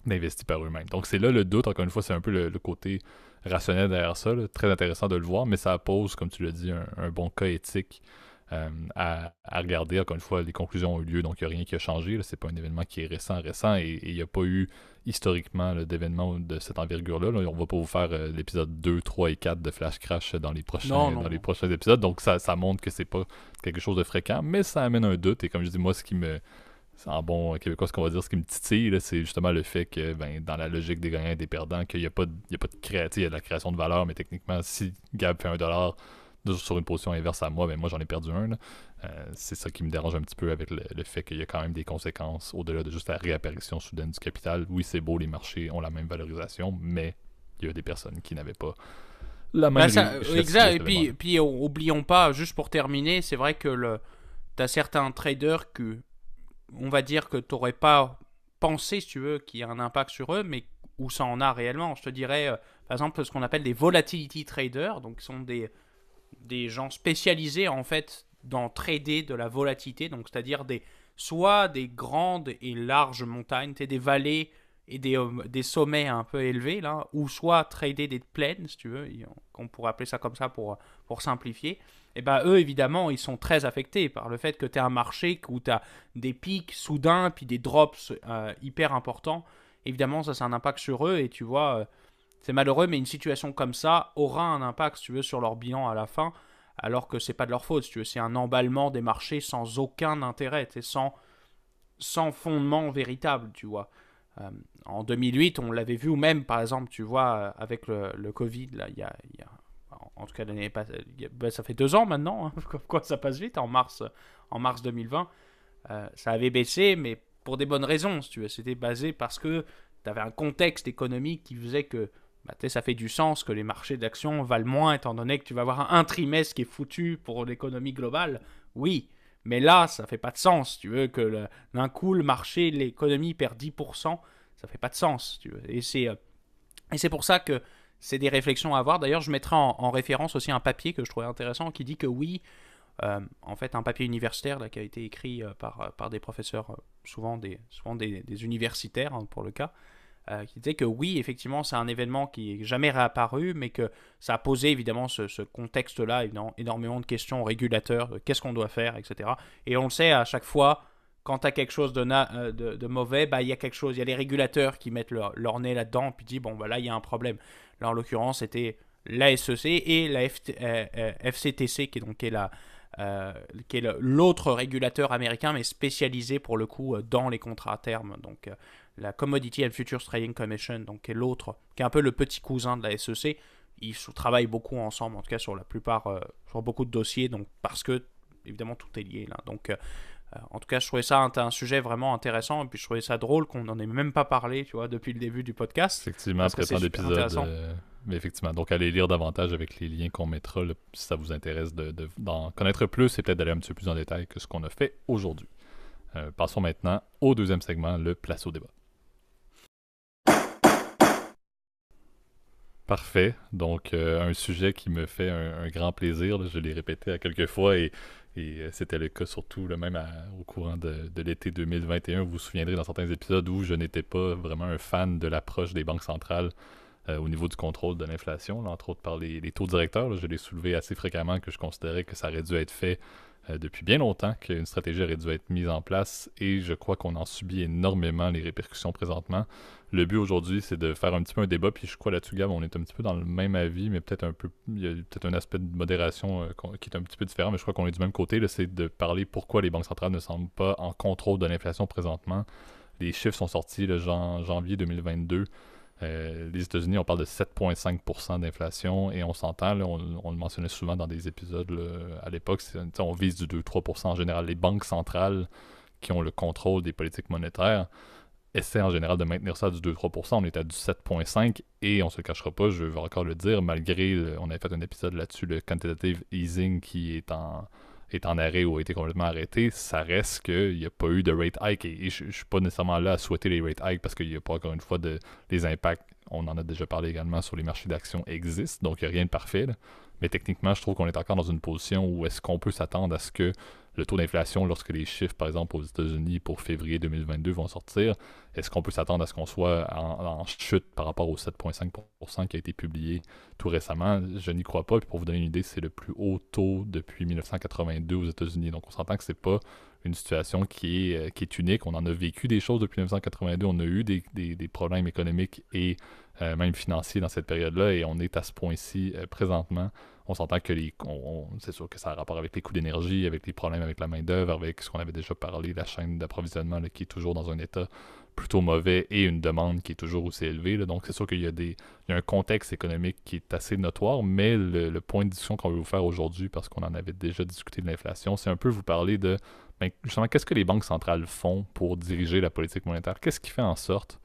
d'investis par eux-mêmes. Donc c'est là le doute, encore une fois, c'est un peu le côté rationnel derrière ça, là. Très intéressant de le voir, mais ça pose, comme tu l'as dit, un bon cas éthique à regarder. Encore une fois, les conclusions ont eu lieu, donc il n'y a rien qui a changé. C'est pas un événement qui est récent, et il n'y a pas eu historiquement d'événements de cette envergure-là. Là. On va pas vous faire l'épisode 2, 3 et 4 de Flash Crash dans les prochains épisodes, donc ça montre que c'est pas quelque chose de fréquent, mais ça amène un doute, et comme je dis, moi, en bon québécois, ce qu'on va dire, ce qui me titille, là, c'est justement le fait que, ben, dans la logique des gagnants et des perdants, qu'il n'y a pas de création, il y a de la création de valeur, mais techniquement, si Gab fait $1 sur une position inverse à moi, ben moi j'en ai perdu un. Là. C'est ça qui me dérange un petit peu avec le fait qu'il y a quand même des conséquences au-delà de juste la réapparition soudaine du capital. Oui, c'est beau, les marchés ont la même valorisation, mais il y a des personnes qui n'avaient pas la même exact. Et puis oublions pas, juste pour terminer, c'est vrai que t'as certains traders que on va dire que tu n'aurais pas pensé, si tu veux, qu'il y a un impact sur eux, mais où ça en a réellement. Je te dirais, par exemple, ce qu'on appelle des volatility traders, donc qui sont des gens spécialisés, en fait, dans trader de la volatilité, donc c'est-à-dire soit des grandes et larges montagnes, des vallées et des sommets un peu élevés, là, ou soit trader des plaines, si tu veux, on pourrait appeler ça comme ça pour simplifier. Et ben eux, évidemment, ils sont très affectés par le fait que tu as un marché où tu as des pics soudains, puis des drops hyper importants. Évidemment, ça, c'est un impact sur eux, et tu vois, c'est malheureux, mais une situation comme ça aura un impact, si tu veux, sur leur bilan à la fin, alors que c'est pas de leur faute, si tu veux. C'est un emballement des marchés sans aucun intérêt, sans fondement véritable, tu vois. En 2008, on l'avait vu, ou même, par exemple, tu vois, avec le Covid, là, il y a en tout cas, l'année passée, ça fait 2 ans maintenant, hein, comme quoi ça passe vite, en mars 2020. Ça avait baissé, mais pour des bonnes raisons, si tu veux. C'était basé parce que tu avais un contexte économique qui faisait que ça fait du sens que les marchés d'actions valent moins, étant donné que tu vas avoir un trimestre qui est foutu pour l'économie globale. Oui, mais là, ça fait pas de sens. Tu veux que d'un coup, le marché, l'économie perd 10%, ça fait pas de sens. Tu veux. Et c'est pour ça que c'est des réflexions à avoir. D'ailleurs, je mettrai en référence aussi un papier que je trouvais intéressant qui dit que oui, en fait, un papier universitaire là, qui a été écrit par des professeurs, souvent des universitaires hein, pour le cas, qui disait que oui, effectivement, c'est un événement qui n'est jamais réapparu, mais que ça a posé évidemment ce contexte-là, énormément de questions aux régulateurs, de qu'est-ce qu'on doit faire, etc. Et on le sait, à chaque fois, quand tu as quelque chose de mauvais, il y a quelque chose, il y a les régulateurs qui mettent leur nez là-dedans, puis disent, bon, là, il y a un problème. Là, en l'occurrence, c'était la SEC et la FCTC, qui est l'autre régulateur américain, mais spécialisé pour le coup dans les contrats à terme. Donc, la Commodity and Futures Trading Commission, donc, qui est l'autre, qui est un peu le petit cousin de la SEC. Ils travaillent beaucoup ensemble, en tout cas sur la plupart, sur beaucoup de dossiers, donc parce que évidemment, tout est lié là. Donc, en tout cas, je trouvais ça un sujet vraiment intéressant. Et puis, je trouvais ça drôle qu'on n'en ait même pas parlé, tu vois, depuis le début du podcast. Effectivement, Parce que après c'est tant super d'épisodes. intéressant. Mais effectivement, donc allez lire davantage avec les liens qu'on mettra là, si ça vous intéresse d'en connaître plus et peut-être d'aller un petit peu plus en détail que ce qu'on a fait aujourd'hui. Passons maintenant au deuxième segment, le place au débat. Parfait. Donc, un sujet qui me fait un grand plaisir. Là, je l'ai répété à quelques fois et c'était le cas surtout là, même au courant de l'été 2021. Vous vous souviendrez dans certains épisodes où je n'étais pas vraiment un fan de l'approche des banques centrales au niveau du contrôle de l'inflation, là, entre autres par les taux directeurs. Là, je l'ai soulevé assez fréquemment que je considérais que ça aurait dû être fait depuis bien longtemps, qu'une stratégie aurait dû être mise en place et je crois qu'on en subit énormément les répercussions présentement. Le but aujourd'hui, c'est de faire un petit peu un débat, puis je crois là-dessus, Gab, on est un petit peu dans le même avis, mais peut-être un peu, il y a peut-être un aspect de modération qui est un petit peu différent, mais je crois qu'on est du même côté, là, c'est de parler pourquoi les banques centrales ne semblent pas en contrôle de l'inflation présentement. Les chiffres sont sortis le janvier 2022. Les États-Unis, on parle de 7,5% d'inflation et on s'entend, là, on le mentionnait souvent dans des épisodes là, à l'époque, on vise du 2-3% en général. Les banques centrales qui ont le contrôle des politiques monétaires essaient en général de maintenir ça à du 2-3%. On est à du 7,5% et on se cachera pas, je vais encore le dire, malgré, on avait fait un épisode là-dessus, le quantitative easing qui est en arrêt ou a été complètement arrêté, ça reste qu'il n'y a pas eu de rate hike et je ne suis pas nécessairement là à souhaiter les rate hikes parce qu'il n'y a pas encore une fois les impacts, on en a déjà parlé également sur les marchés d'actions existent, donc il n'y a rien de parfait là. Mais techniquement je trouve qu'on est encore dans une position où est-ce qu'on peut s'attendre à ce que le taux d'inflation, lorsque les chiffres par exemple aux États-Unis pour février 2022 vont sortir, est-ce qu'on peut s'attendre à ce qu'on soit en chute par rapport au 7,5% qui a été publié tout récemment? Je n'y crois pas. Puis pour vous donner une idée, c'est le plus haut taux depuis 1982 aux États-Unis. Donc on s'entend que c'est pas une situation qui est unique. On en a vécu des choses depuis 1982. On a eu des problèmes économiques et même financiers dans cette période-là. Et on est à ce point-ci présentement. On s'entend que c'est sûr que ça a rapport avec les coûts d'énergie, avec les problèmes avec la main-d'œuvre, avec ce qu'on avait déjà parlé, la chaîne d'approvisionnement là, qui est toujours dans un état plutôt mauvais et une demande qui est toujours aussi élevée. Là. Donc c'est sûr qu'il y a un contexte économique qui est assez notoire, mais le point de discussion qu'on veut vous faire aujourd'hui, parce qu'on en avait déjà discuté de l'inflation, c'est un peu vous parler de justement qu'est-ce que les banques centrales font pour diriger la politique monétaire. Qu'est-ce qui fait en sorte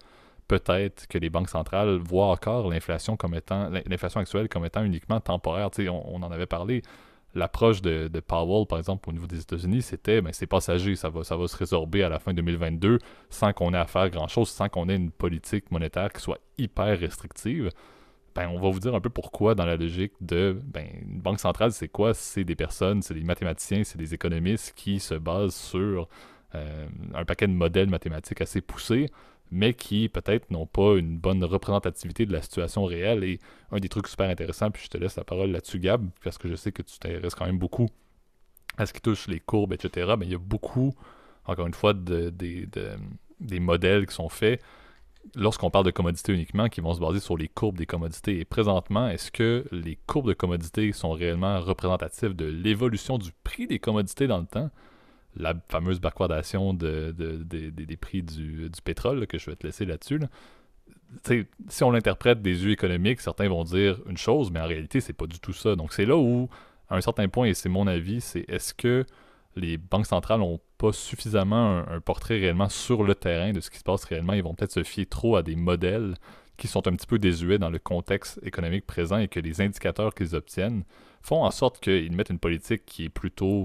peut-être que les banques centrales voient encore l'inflation actuelle comme étant uniquement temporaire. On en avait parlé. L'approche de Powell, par exemple, au niveau des États-Unis, c'était c'est passager, ça va se résorber à la fin 2022 sans qu'on ait à faire grand-chose, sans qu'on ait une politique monétaire qui soit hyper restrictive. On va vous dire un peu pourquoi dans la logique de une banque centrale, c'est quoi? C'est des personnes, c'est des mathématiciens, c'est des économistes qui se basent sur un paquet de modèles mathématiques assez poussés, mais qui peut-être n'ont pas une bonne représentativité de la situation réelle. Et un des trucs super intéressants, puis je te laisse la parole là-dessus, Gab, parce que je sais que tu t'intéresses quand même beaucoup à ce qui touche les courbes, etc. Il y a beaucoup, encore une fois, des modèles qui sont faits lorsqu'on parle de commodités uniquement, qui vont se baser sur les courbes des commodités. Et présentement, est-ce que les courbes de commodités sont réellement représentatives de l'évolution du prix des commodités dans le temps? La fameuse backwardation des prix du pétrole, là, que je vais te laisser là-dessus. Là. Si on l'interprète des yeux économiques, certains vont dire une chose, mais en réalité, c'est pas du tout ça. Donc c'est là où, à un certain point, et c'est mon avis, c'est est-ce que les banques centrales n'ont pas suffisamment un portrait réellement sur le terrain de ce qui se passe réellement. Ils vont peut-être se fier trop à des modèles qui sont un petit peu désuets dans le contexte économique présent et que les indicateurs qu'ils obtiennent font en sorte qu'ils mettent une politique qui est plutôt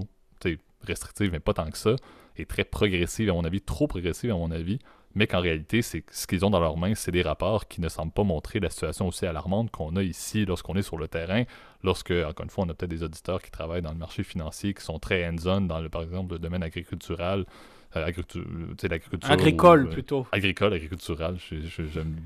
restrictive, mais pas tant que ça, et très progressive à mon avis, trop progressive à mon avis, mais qu'en réalité, c'est ce qu'ils ont dans leurs mains, c'est des rapports qui ne semblent pas montrer la situation aussi alarmante qu'on a ici lorsqu'on est sur le terrain, lorsque, encore une fois, on a peut-être des auditeurs qui travaillent dans le marché financier, qui sont très hands-on dans, par exemple, le domaine agricultural, l'agriculture... Agricole, plutôt. Agricultural, j'aime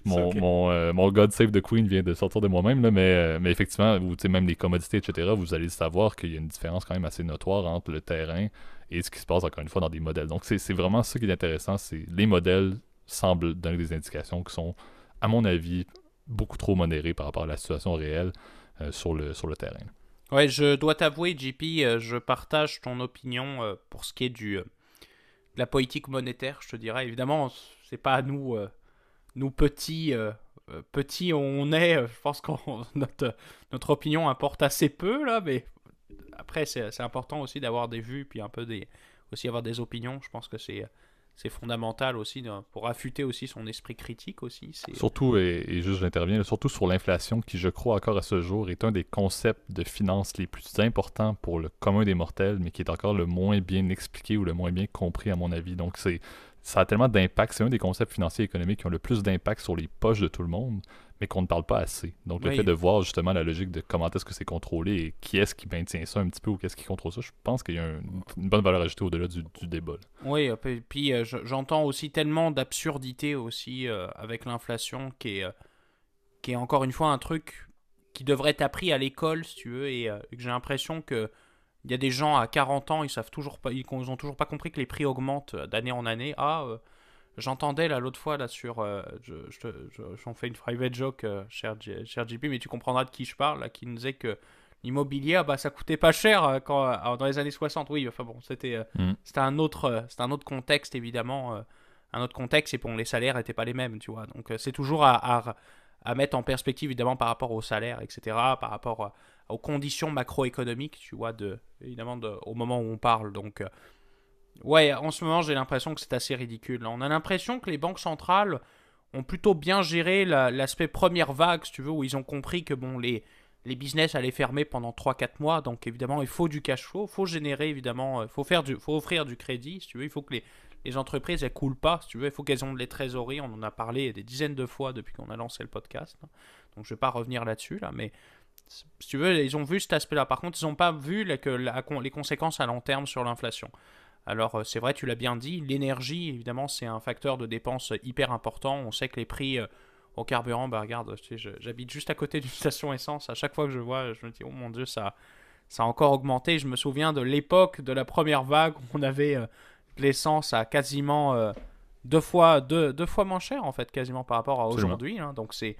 mon God Save the Queen vient de sortir de moi-même, là, mais effectivement, même les commodités, etc., vous allez savoir qu'il y a une différence quand même assez notoire entre le terrain et ce qui se passe encore une fois dans des modèles. Donc c'est vraiment ça qui est intéressant, c'est les modèles semblent donner des indications qui sont, à mon avis, beaucoup trop modérées par rapport à la situation réelle sur le terrain. Ouais, je dois t'avouer, JP, je partage ton opinion pour ce qui est de la politique monétaire, je te dirais. Évidemment, c'est pas à nous, nous petits on est, je pense que notre opinion importe assez peu, là, mais après, c'est important aussi d'avoir des vues, puis un peu aussi avoir des opinions. Je pense que c'est fondamental aussi pour affûter aussi son esprit critique aussi. Surtout, et juste j'interviens, surtout sur l'inflation qui, je crois, encore à ce jour, est un des concepts de finance les plus importants pour le commun des mortels, mais qui est encore le moins bien expliqué ou le moins bien compris à mon avis. Donc ça a tellement d'impact, c'est un des concepts financiers et économiques qui ont le plus d'impact sur les poches de tout le monde, mais qu'on ne parle pas assez. Donc le fait de voir justement la logique de comment est-ce que c'est contrôlé et qui est-ce qui maintient ça un petit peu ou qu'est-ce qui contrôle ça, je pense qu'il y a une bonne valeur ajoutée au-delà du débat. Là. Oui, puis j'entends aussi tellement d'absurdité aussi avec l'inflation qui est encore une fois un truc qui devrait être appris à l'école, si tu veux, et que j'ai l'impression que il y a des gens à 40 ans, ils savent toujours pas, ils ont toujours pas compris que les prix augmentent d'année en année. J'entendais là l'autre fois là sur, j'en fais une private joke, cher JP, mais tu comprendras de qui je parle, là, qui nous disait que l'immobilier, ça coûtait pas cher dans les années 60. Oui, enfin bon, c'était un autre contexte évidemment, un autre contexte, et bon, les salaires n'étaient pas les mêmes, tu vois. Donc c'est toujours à mettre en perspective évidemment par rapport aux salaires, etc., par rapport aux conditions macroéconomiques, tu vois, évidemment au moment où on parle. Donc ouais, en ce moment j'ai l'impression que c'est assez ridicule. On a l'impression que les banques centrales ont plutôt bien géré l'aspect première vague, si tu veux, où ils ont compris que bon, les business allaient fermer pendant 3-4 mois, donc évidemment il faut du cash flow, il faut générer évidemment, il faut offrir du crédit, si tu veux, il faut que les entreprises elles coulent pas, si tu veux, il faut qu'elles ont de les trésoreries, on en a parlé des dizaines de fois depuis qu'on a lancé le podcast, donc je vais pas revenir là-dessus, là, mais si tu veux, ils ont vu cet aspect-là. Par contre, ils n'ont pas vu les conséquences à long terme sur l'inflation. Alors, c'est vrai, tu l'as bien dit, l'énergie, évidemment, c'est un facteur de dépense hyper important. On sait que les prix au carburant, regarde, tu sais, j'habite juste à côté d'une station essence. À chaque fois que je vois, je me dis, oh mon Dieu, ça a encore augmenté. Je me souviens de l'époque de la première vague où on avait l'essence à quasiment deux fois moins cher, en fait, quasiment par rapport à aujourd'hui. Hein. Donc, c'est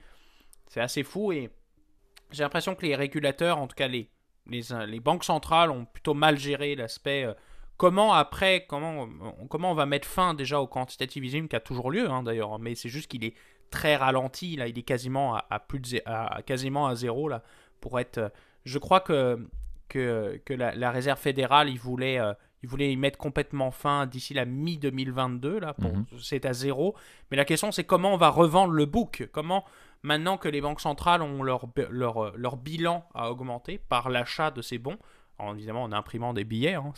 assez fou, et j'ai l'impression que les régulateurs, en tout cas les banques centrales, ont plutôt mal géré l'aspect comment on va mettre fin déjà au quantitative qui a toujours lieu, hein, d'ailleurs, mais c'est juste qu'il est très ralenti, là, il est quasiment quasiment à zéro, là, pour être... Je crois que la Réserve fédérale, il voulait y mettre complètement fin d'ici la mi-2022, là, c'est à zéro, mais la question c'est comment on va revendre le book, comment... Maintenant que les banques centrales ont leur bilan à augmenter par l'achat de ces bons, alors évidemment en imprimant des billets, hein,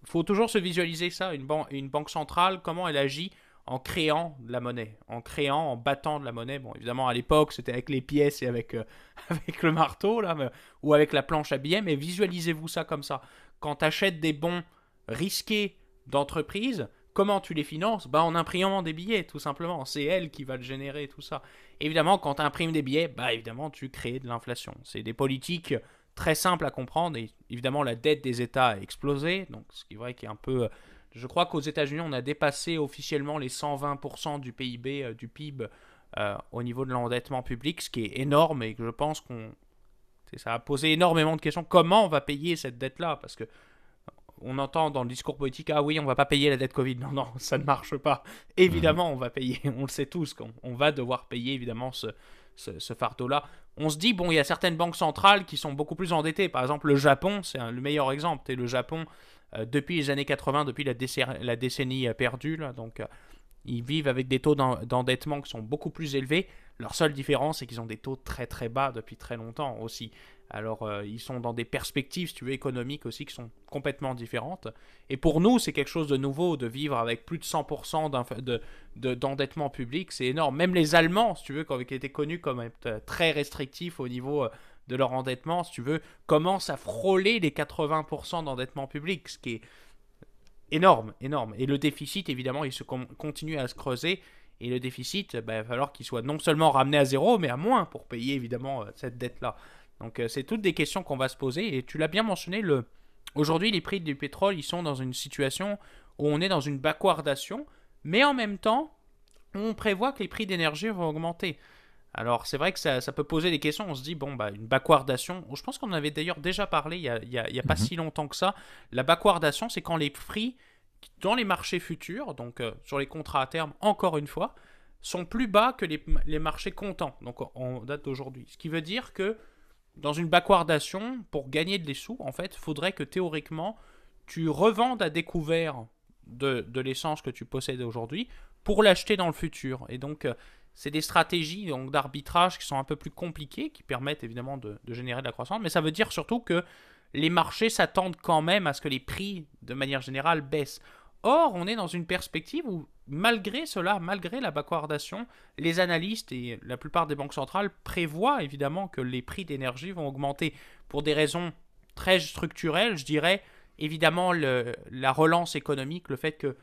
faut toujours se visualiser ça, une banque centrale, comment elle agit en créant de la monnaie, en battant de la monnaie. Bon, évidemment, à l'époque, c'était avec les pièces et avec le marteau, là, ou avec la planche à billets, mais visualisez-vous ça comme ça. Quand tu achètes des bons risqués d'entreprise, comment tu les finances ? En imprimant des billets, tout simplement. C'est elle qui va le générer, tout ça. Évidemment, quand tu imprimes des billets, évidemment, tu crées de l'inflation. C'est des politiques très simples à comprendre. Et évidemment, la dette des États a explosé. Donc, ce qui est vrai qu'il est un peu... Je crois qu'aux États-Unis, on a dépassé officiellement les 120% du PIB, du PIB, au niveau de l'endettement public, ce qui est énorme, et que je pense ça a posé énormément de questions. Comment on va payer cette dette-là ? Parce que on entend dans le discours politique, ah oui, on va pas payer la dette Covid. Non, ça ne marche pas. Évidemment, on va payer. On le sait tous, qu'on va devoir payer, évidemment, ce fardeau-là. On se dit, bon, il y a certaines banques centrales qui sont beaucoup plus endettées. Par exemple, le Japon, c'est le meilleur exemple. Et le Japon, depuis les années 80, depuis la décennie perdue, là, donc ils vivent avec des taux d'endettement qui sont beaucoup plus élevés. Leur seule différence, c'est qu'ils ont des taux très très bas depuis très longtemps aussi. Alors, ils sont dans des perspectives, si tu veux, économiques aussi, qui sont complètement différentes. Et pour nous, c'est quelque chose de nouveau, de vivre avec plus de 100% d'endettement public. C'est énorme. Même les Allemands, si tu veux, qui étaient connus comme très restrictifs au niveau de leur endettement, si tu veux, commencent à frôler les 80% d'endettement public, ce qui est énorme, énorme. Et le déficit, évidemment, il continue à se creuser. Et le déficit, il va falloir qu'il soit non seulement ramené à zéro, mais à moins pour payer, évidemment, cette dette-là. Donc, c'est toutes des questions qu'on va se poser. Et tu l'as bien mentionné, aujourd'hui, les prix du pétrole, ils sont dans une situation où on est dans une backwardation, mais en même temps, on prévoit que les prix d'énergie vont augmenter. Alors, c'est vrai que ça peut poser des questions. On se dit, une backwardation, je pense qu'on en avait d'ailleurs déjà parlé il y a pas si longtemps que ça. La backwardation, c'est quand les prix dans les marchés futurs, donc sur les contrats à terme, encore une fois, sont plus bas que les marchés comptants, donc en date d'aujourd'hui. Ce qui veut dire que dans une backwardation, pour gagner des sous, en fait, il faudrait que théoriquement, tu revendes à découvert de l'essence que tu possèdes aujourd'hui pour l'acheter dans le futur. Et donc, c'est des stratégies donc, d'arbitrage qui sont un peu plus compliquées, qui permettent évidemment de générer de la croissance, mais ça veut dire surtout que les marchés s'attendent quand même à ce que les prix, de manière générale, baissent. Or, on est dans une perspective où, malgré cela, malgré la backwardation, les analystes et la plupart des banques centrales prévoient évidemment que les prix d'énergie vont augmenter pour des raisons très structurelles, je dirais. Évidemment, la relance économique, le fait que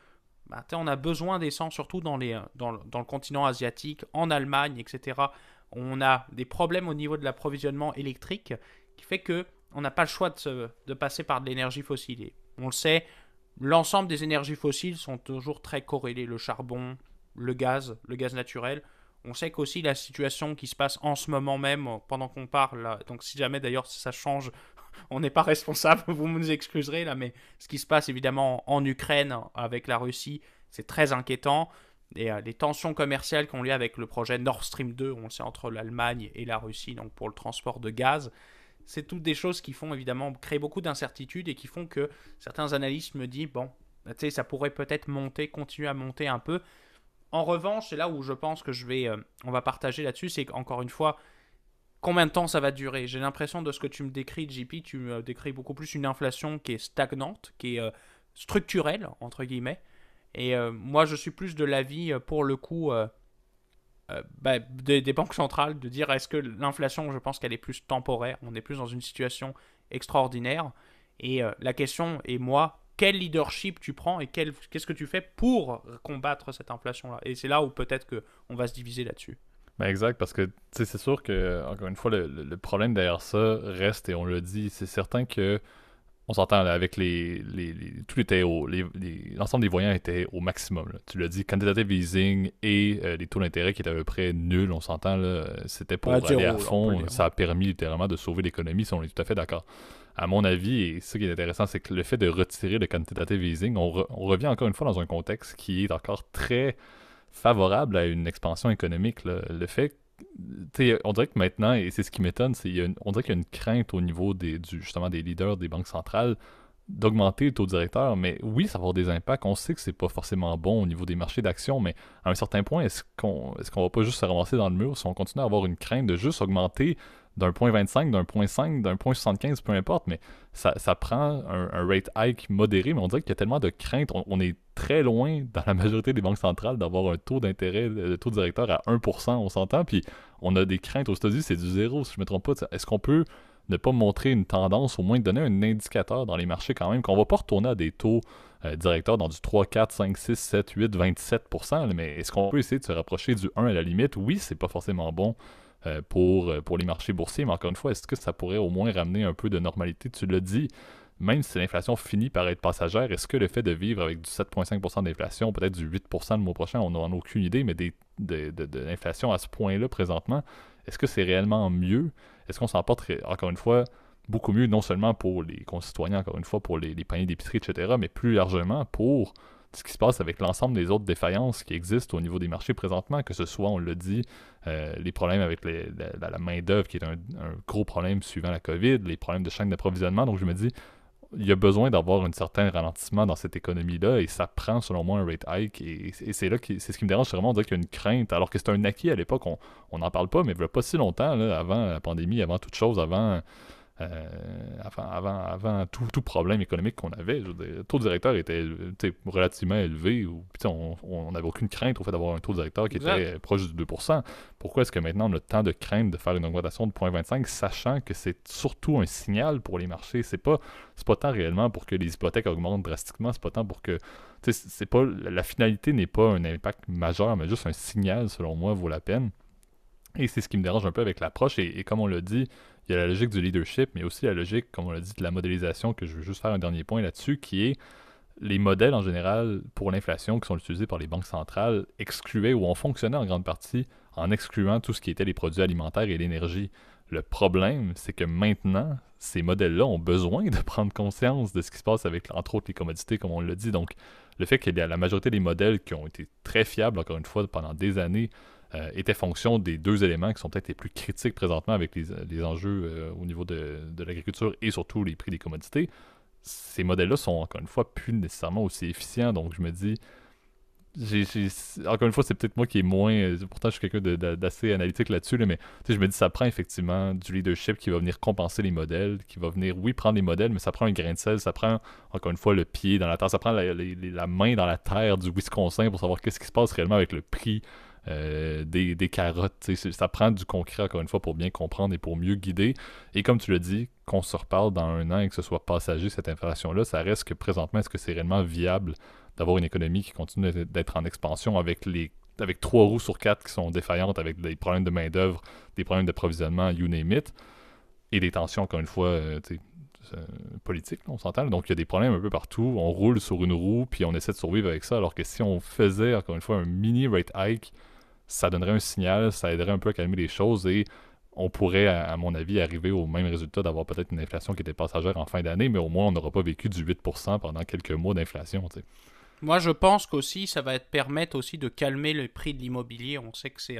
on a besoin d'essence, surtout dans le continent asiatique, en Allemagne, etc. On a des problèmes au niveau de l'approvisionnement électrique qui fait que on n'a pas le choix de passer par de l'énergie fossile. Et on le sait, l'ensemble des énergies fossiles sont toujours très corrélées. Le charbon, le gaz naturel. On sait qu'aussi la situation qui se passe en ce moment même, pendant qu'on parle, là, donc si jamais d'ailleurs ça change, on n'est pas responsable, vous nous excuserez là, mais ce qui se passe évidemment en Ukraine avec la Russie, c'est très inquiétant. Et les tensions commerciales qu'on lieu avec le projet Nord Stream 2, on le sait, entre l'Allemagne et la Russie, donc pour le transport de gaz, c'est toutes des choses qui font évidemment créer beaucoup d'incertitudes et qui font que certains analystes me disent, bon, tu sais, ça pourrait peut-être monter, continuer à monter un peu. En revanche, c'est là où je pense que on va partager là-dessus, c'est qu'encore une fois, combien de temps ça va durer? J'ai l'impression de ce que tu me décris, JP, tu me décris beaucoup plus une inflation qui est stagnante, qui est structurelle, entre guillemets. Et moi, je suis plus de l'avis, pour le coup, des banques centrales, de dire est-ce que l'inflation, je pense qu'elle est plus temporaire, on est plus dans une situation extraordinaire. Et la question est, moi, quel leadership tu prends et qu'est-ce que tu fais pour combattre cette inflation-là? Et c'est là où peut-être qu'on va se diviser là-dessus. Ben exact, parce que c'est sûr que, encore une fois, le problème derrière ça reste, et on le dit, c'est certain que on s'entend là, avec tout était l'ensemble des voyants était au maximum. Là. Tu l'as dit, quantitative easing et les taux d'intérêt qui étaient à peu près nuls, on s'entend, là, c'était pour aller à fond. Ça a permis littéralement de sauver l'économie, si on est tout à fait d'accord. À mon avis, et ce qui est intéressant, c'est que le fait de retirer le quantitative easing, on revient encore une fois dans un contexte qui est encore très favorable à une expansion économique. Là. Le fait, on dirait que maintenant, et c'est ce qui m'étonne, on dirait qu'il y a une crainte au niveau justement des leaders des banques centrales d'augmenter le taux directeur, mais oui, ça va avoir des impacts. On sait que c'est pas forcément bon au niveau des marchés d'actions, mais à un certain point, est-ce qu'on va pas juste se ramasser dans le mur si on continue à avoir une crainte de juste augmenter d'un point 25, d'un point 5, d'un point 75, peu importe, mais ça prend un rate hike modéré, mais on dirait qu'il y a tellement de craintes. On est très loin, dans la majorité des banques centrales, d'avoir un taux d'intérêt, le taux directeur à 1%, on s'entend, puis on a des craintes aux États-Unis, c'est du zéro, si je ne me trompe pas. Est-ce qu'on peut ne pas montrer une tendance, au moins donner un indicateur dans les marchés quand même, qu'on va pas retourner à des taux directeurs dans du 3, 4, 5, 6, 7, 8, 27%, mais est-ce qu'on peut essayer de se rapprocher du 1 à la limite? Oui, c'est pas forcément bon pour les marchés boursiers, mais encore une fois, est-ce que ça pourrait au moins ramener un peu de normalité? Tu l'as dit, même si l'inflation finit par être passagère, est-ce que le fait de vivre avec du 7,5% d'inflation, peut-être du 8% le mois prochain, on n'en a aucune idée, mais de l'inflation à ce point-là présentement, est-ce que c'est réellement mieux? Est-ce qu'on s'en porte, encore une fois, beaucoup mieux, non seulement pour les concitoyens, encore une fois, pour les paniers d'épicerie, etc., mais plus largement pour ce qui se passe avec l'ensemble des autres défaillances qui existent au niveau des marchés présentement, que ce soit, on l'a dit, les problèmes avec la main-d'œuvre qui est un gros problème suivant la COVID, les problèmes de chaîne d'approvisionnement. Donc je me dis, il y a besoin d'avoir un certain ralentissement dans cette économie-là et ça prend selon moi un rate hike et c'est là c'est ce qui me dérange, c'est vraiment on dirait qu'il y a une crainte alors que c'était un acquis à l'époque, on n'en parle pas, mais il n'y a pas si longtemps, là, avant la pandémie, avant toute chose, avant tout problème économique qu'on avait, je veux dire, le taux directeur était relativement élevé, on n'avait aucune crainte au fait d'avoir un taux directeur qui était proche du 2%. Pourquoi est-ce que maintenant on a tant de crainte de faire une augmentation de 0,25, sachant que c'est surtout un signal pour les marchés? C'est pas tant réellement pour que les hypothèques augmentent drastiquement, c'est pas tant pour que c'est pas, la finalité n'est pas un impact majeur, mais juste un signal, selon moi, vaut la peine. Et c'est ce qui me dérange un peu avec l'approche, et comme on l'a dit, il y a la logique du leadership, mais aussi la logique, comme on l'a dit, de la modélisation, que je veux juste faire un dernier point là-dessus, qui est les modèles en général pour l'inflation qui sont utilisés par les banques centrales excluaient ou ont fonctionné en grande partie en excluant tout ce qui était les produits alimentaires et l'énergie. Le problème, c'est que maintenant, ces modèles-là ont besoin de prendre conscience de ce qui se passe avec, entre autres, les commodités, comme on l'a dit. Donc, le fait qu'il y a la majorité des modèles qui ont été très fiables, encore une fois, pendant des années, était fonction des deux éléments qui sont peut-être les plus critiques présentement avec les enjeux au niveau de l'agriculture et surtout les prix des commodités. Ces modèles-là sont encore une fois plus nécessairement aussi efficients, donc je me dis, encore une fois, c'est peut-être moi qui est moins. Pourtant, je suis quelqu'un d'assez analytique là-dessus, là, mais je me dis, ça prend effectivement du leadership qui va venir compenser les modèles, qui va venir, oui, prendre les modèles, mais ça prend un grain de sel, ça prend, encore une fois, le pied dans la terre, ça prend la main dans la terre du Wisconsin pour savoir qu'est-ce qui se passe réellement avec le prix des carottes. Ça prend du concret, encore une fois, pour bien comprendre et pour mieux guider. Et comme tu l'as dit, qu'on se reparle dans un an et que ce soit passager, cette inflation-là, ça reste que présentement, est-ce que c'est réellement viable d'avoir une économie qui continue d'être en expansion avec 3 roues sur 4 qui sont défaillantes, avec des problèmes de main-d'œuvre, des problèmes d'approvisionnement, you name it, et des tensions, encore une fois, politiques, on s'entend. Donc, il y a des problèmes un peu partout. On roule sur une roue, puis on essaie de survivre avec ça, alors que si on faisait, encore une fois, un mini rate hike, ça donnerait un signal, ça aiderait un peu à calmer les choses, et on pourrait, à mon avis, arriver au même résultat d'avoir peut-être une inflation qui était passagère en fin d'année, mais au moins, on n'aura pas vécu du 8% pendant quelques mois d'inflation, tu sais. Moi, je pense qu'aussi, ça va permettre aussi de calmer le prix de l'immobilier. On sait que c'est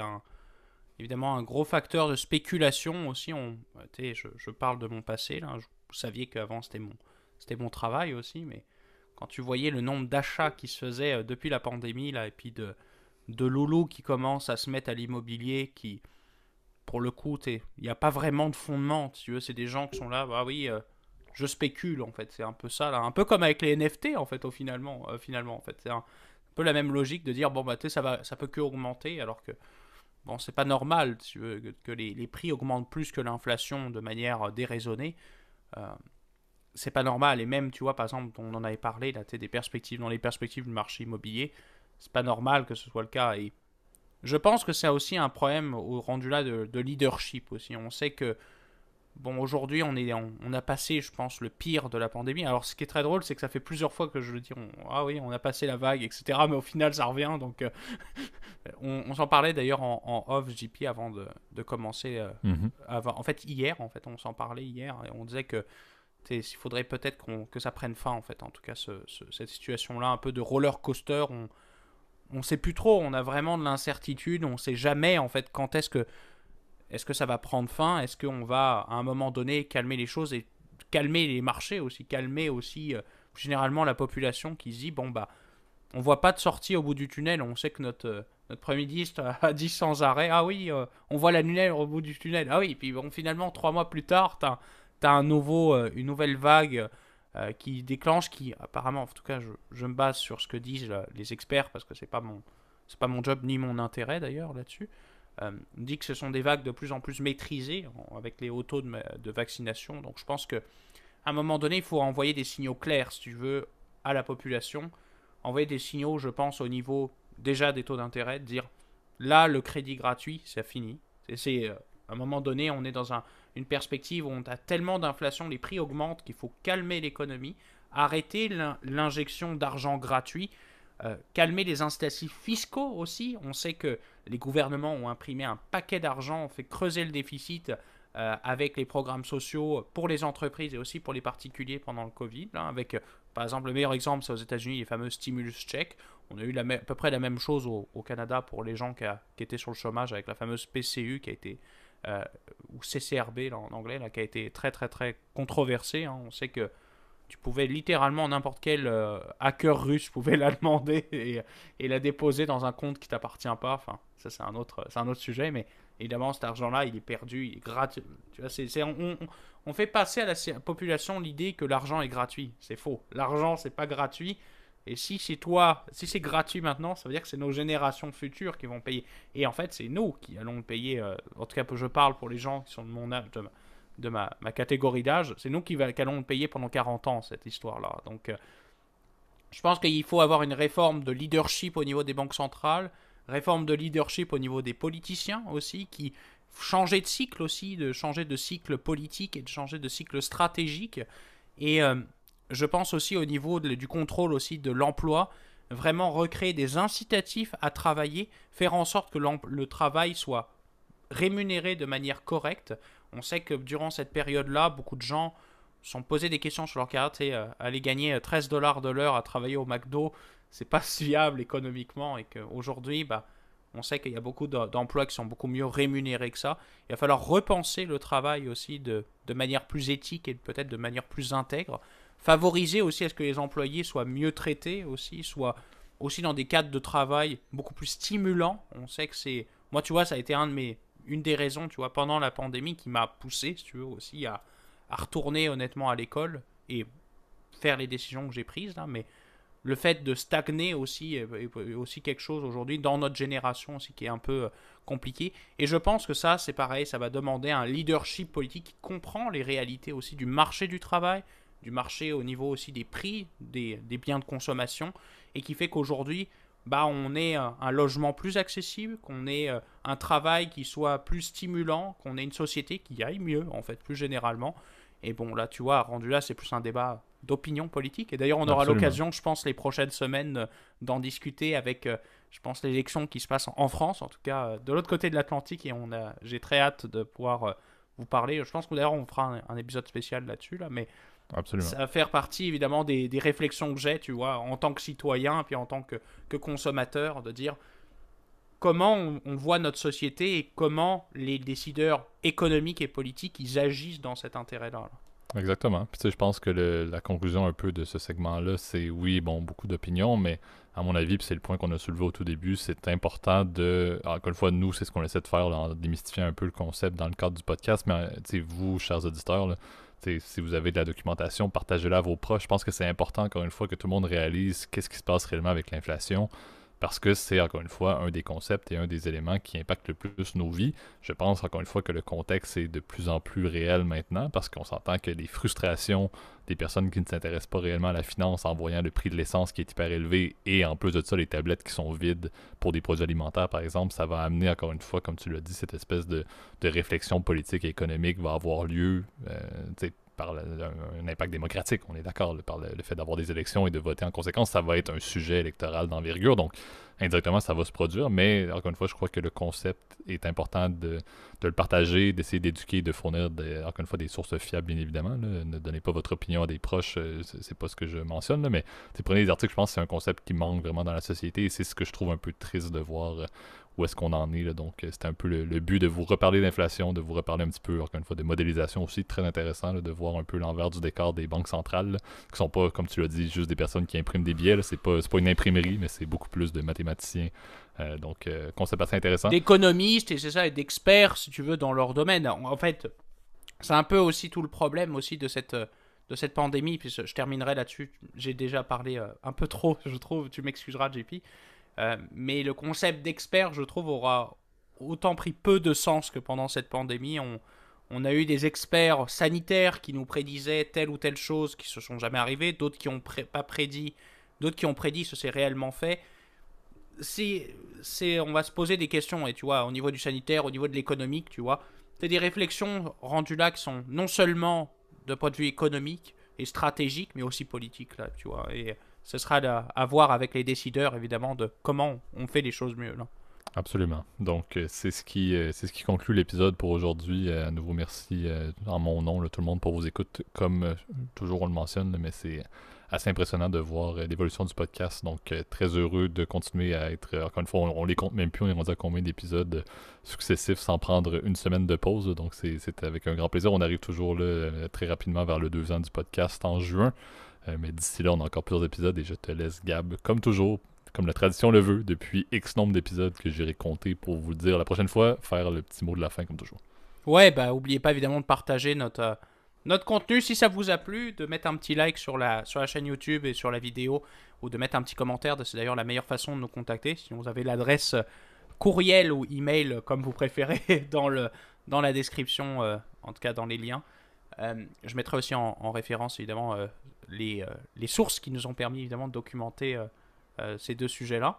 évidemment un gros facteur de spéculation aussi. Je parle de mon passé, là. Vous saviez qu'avant, c'était mon travail aussi, mais quand tu voyais le nombre d'achats qui se faisaient depuis la pandémie, là, et puis de loulous qui commencent à se mettre à l'immobilier, qui, pour le coup, il n'y a pas vraiment de fondement, si tu veux. C'est des gens qui sont là, bah oui, je spécule, en fait. C'est un peu ça, là. Un peu comme avec les NFT, en fait, finalement, en fait. C'est un peu la même logique de dire, bon, bah, tu sais, ça peut que augmenter, alors que, bon, c'est pas normal, si tu veux, que les prix augmentent plus que l'inflation de manière déraisonnée. Euh, c'est pas normal. Et même, tu vois, par exemple, on en avait parlé, là, tu sais, dans les perspectives du marché immobilier, c'est pas normal que ce soit le cas. Et je pense que c'est aussi un problème au rendu là de leadership aussi. On sait que, bon, aujourd'hui, on a passé, je pense, le pire de la pandémie. Alors, ce qui est très drôle, c'est que ça fait plusieurs fois que je le dis, ah oui, on a passé la vague, etc. Mais au final, ça revient. Donc, on s'en parlait d'ailleurs en off, JP, avant de commencer. En fait, hier, on s'en parlait hier. Et on disait que il faudrait peut-être que ça prenne fin, en fait. En tout cas, cette situation-là, un peu de roller coaster, on sait plus trop. On a vraiment de l'incertitude. On sait jamais, en fait, quand est-ce que ça va prendre fin? Est-ce qu'on va, à un moment donné, calmer les choses et calmer les marchés aussi, calmer aussi généralement la population qui se dit, bon, bah, on voit pas de sortie au bout du tunnel. On sait que notre Premier ministre a dit sans arrêt, ah oui, on voit la lumière au bout du tunnel. Ah oui, et puis bon, finalement, 3 mois plus tard, t'as une nouvelle vague qui déclenche, qui apparemment, en tout cas, je me base sur ce que disent les experts, parce que c'est pas mon job ni mon intérêt d'ailleurs là-dessus. Dit que ce sont des vagues de plus en plus maîtrisées avec les hauts taux de vaccination. Donc je pense que à un moment donné, il faut envoyer des signaux clairs, si tu veux, à la population. Envoyer des signaux, je pense, au niveau déjà des taux d'intérêt, de dire là, le crédit gratuit, c'est fini. À un moment donné, on est dans une perspective où on a tellement d'inflation, les prix augmentent, qu'il faut calmer l'économie, arrêter l'injection d'argent gratuit. Calmer les incitatifs fiscaux aussi. On sait que les gouvernements ont imprimé un paquet d'argent, ont fait creuser le déficit avec les programmes sociaux pour les entreprises et aussi pour les particuliers pendant le Covid. Là, avec, par exemple, le meilleur exemple, c'est aux États-Unis, les fameux stimulus checks. On a eu à peu près la même chose au Canada pour les gens qui étaient sur le chômage avec la fameuse PCU qui a été, ou CCRB là, en anglais, là, qui a été très très très controversée. On sait que tu pouvais littéralement, n'importe quel hacker russe pouvait la demander et la déposer dans un compte qui t'appartient pas. Enfin, ça c'est un autre sujet, mais évidemment cet argent-là, il est perdu, il est gratuit. Tu vois, on fait passer à la population l'idée que l'argent est gratuit. C'est faux. L'argent, c'est pas gratuit. Et si c'est gratuit maintenant, ça veut dire que c'est nos générations futures qui vont payer. Et en fait, c'est nous qui allons le payer. En tout cas, je parle pour les gens qui sont de mon âge, de ma catégorie d'âge, c'est nous qui allons le payer pendant 40 ans, cette histoire-là. Donc, je pense qu'il faut avoir une réforme de leadership au niveau des banques centrales, réforme de leadership au niveau des politiciens aussi, qui changer de cycle aussi, de changer de cycle politique et de changer de cycle stratégique. Et je pense aussi au niveau du contrôle aussi de l'emploi, vraiment recréer des incitatifs à travailler, faire en sorte que le travail soit rémunéré de manière correcte. On sait que durant cette période-là, beaucoup de gens se sont posés des questions sur leur carrière. Aller gagner $13 de l'heure à travailler au McDo, c'est pas si viable économiquement. Et qu'aujourd'hui, bah, On sait qu'il y a beaucoup d'emplois qui sont beaucoup mieux rémunérés que ça. Il va falloir repenser le travail aussi de manière plus éthique et peut-être de manière plus intègre. Favoriser aussi à ce que les employés soient mieux traités aussi, soient aussi dans des cadres de travail beaucoup plus stimulants. On sait que c'est... Moi, tu vois, ça a été une des raisons, tu vois, pendant la pandémie qui m'a poussé, si tu veux, aussi à retourner honnêtement à l'école et faire les décisions que j'ai prises là, mais le fait de stagner aussi est aussi quelque chose aujourd'hui dans notre génération aussi qui est un peu compliqué. Et je pense que ça, c'est pareil, ça va demander un leadership politique qui comprend les réalités aussi du marché du travail, du marché au niveau aussi des prix des biens de consommation, et qui fait qu'aujourd'hui, on ait un logement plus accessible, qu'on ait un travail qui soit plus stimulant, qu'on ait une société qui aille mieux, en fait, plus généralement. Et bon, là, tu vois, rendu là, c'est plus un débat d'opinion politique. Et d'ailleurs, on aura l'occasion, je pense, les prochaines semaines d'en discuter avec, je pense, l'élection qui se passe en France, en tout cas, de l'autre côté de l'Atlantique. Et j'ai très hâte de pouvoir vous parler. Je pense que d'ailleurs, on fera un épisode spécial là-dessus, là, mais Absolument. ça va faire partie, évidemment, des réflexions que j'ai, tu vois, en tant que citoyen, puis en tant que consommateur, de dire comment on voit notre société et comment les décideurs économiques et politiques, ils agissent dans cet intérêt-là. Exactement. Puis tu sais, je pense que la conclusion un peu de ce segment-là, c'est oui, bon, beaucoup d'opinions, mais à mon avis, puis c'est le point qu'on a soulevé au tout début, c'est important encore une fois, nous, c'est ce qu'on essaie de faire, là, en démystifiant un peu le concept dans le cadre du podcast, mais tu sais, vous, chers auditeurs, là, si vous avez de la documentation, partagez-la à vos proches. Je pense que c'est important, encore une fois, que tout le monde réalise qu'est-ce qui se passe réellement avec l'inflation, parce que c'est, encore une fois, un des concepts et un des éléments qui impactent le plus nos vies. Je pense, encore une fois, que le contexte est de plus en plus réel maintenant, parce qu'on s'entend que les frustrations des personnes qui ne s'intéressent pas réellement à la finance en voyant le prix de l'essence qui est hyper élevé, et en plus de ça, les tablettes qui sont vides pour des produits alimentaires, par exemple, ça va amener, encore une fois, comme tu l'as dit, cette espèce de réflexion politique et économique va avoir lieu, par un impact démocratique, on est d'accord, par le fait d'avoir des élections et de voter en conséquence, ça va être un sujet électoral d'envergure, donc indirectement ça va se produire, mais encore une fois, je crois que le concept est important de le partager, d'essayer d'éduquer, de fournir, encore une fois, des sources fiables, bien évidemment, là. Ne donnez pas votre opinion à des proches, c'est pas ce que je mentionne, là, mais prenez des articles, je pense que c'est un concept qui manque vraiment dans la société, et c'est ce que je trouve un peu triste de voir où est-ce qu'on en est. Là. Donc, c'était un peu le but de vous reparler d'inflation, de vous reparler un petit peu, encore une fois, de modélisation aussi, très intéressant, là, de voir un peu l'envers du décor des banques centrales, là, qui sont pas, comme tu l'as dit, juste des personnes qui impriment des billets. C'est pas une imprimerie, mais c'est beaucoup plus de mathématiciens. Donc, concept assez intéressant. D'économistes, et c'est ça, et d'experts, si tu veux, dans leur domaine. En fait, c'est un peu aussi tout le problème aussi de cette pandémie, puis je terminerai là-dessus. J'ai déjà parlé un peu trop, je trouve, tu m'excuseras, JP. Mais le concept d'expert, je trouve, aura autant pris peu de sens que pendant cette pandémie. On a eu des experts sanitaires qui nous prédisaient telle ou telle chose qui se sont jamais arrivées, d'autres qui n'ont pas prédit, d'autres qui ont prédit ce s'est réellement fait. On va se poser des questions, et tu vois, au niveau du sanitaire, au niveau de l'économique, tu vois, c'est des réflexions rendues là qui sont non seulement de point de vue économique et stratégique, mais aussi politique, là, tu vois, et ce sera à voir avec les décideurs, évidemment, de comment on fait les choses mieux, là. Absolument. Donc, c'est ce qui conclut l'épisode pour aujourd'hui. À nouveau, merci en mon nom, là, tout le monde, pour vos écoutes. Comme toujours, on le mentionne, là, mais c'est assez impressionnant de voir l'évolution du podcast. Donc, très heureux de continuer à être... encore une fois, on les compte même plus. On est rendu à combien d'épisodes successifs sans prendre une semaine de pause. Donc, c'est avec un grand plaisir. On arrive toujours là, très rapidement vers le 2 ans du podcast en juin. Mais d'ici là, on a encore plusieurs épisodes et je te laisse, Gab, comme toujours, comme la tradition le veut, depuis X nombre d'épisodes que j'irai compter pour vous le dire la prochaine fois, faire le petit mot de la fin comme toujours. Ouais, oubliez pas évidemment de partager notre contenu si ça vous a plu, de mettre un petit like sur la chaîne YouTube et sur la vidéo, ou de mettre un petit commentaire, c'est d'ailleurs la meilleure façon de nous contacter, si vous avez l'adresse courriel ou email, comme vous préférez, dans la description, en tout cas dans les liens. Je mettrai aussi en référence évidemment les sources qui nous ont permis évidemment de documenter ces deux sujets-là.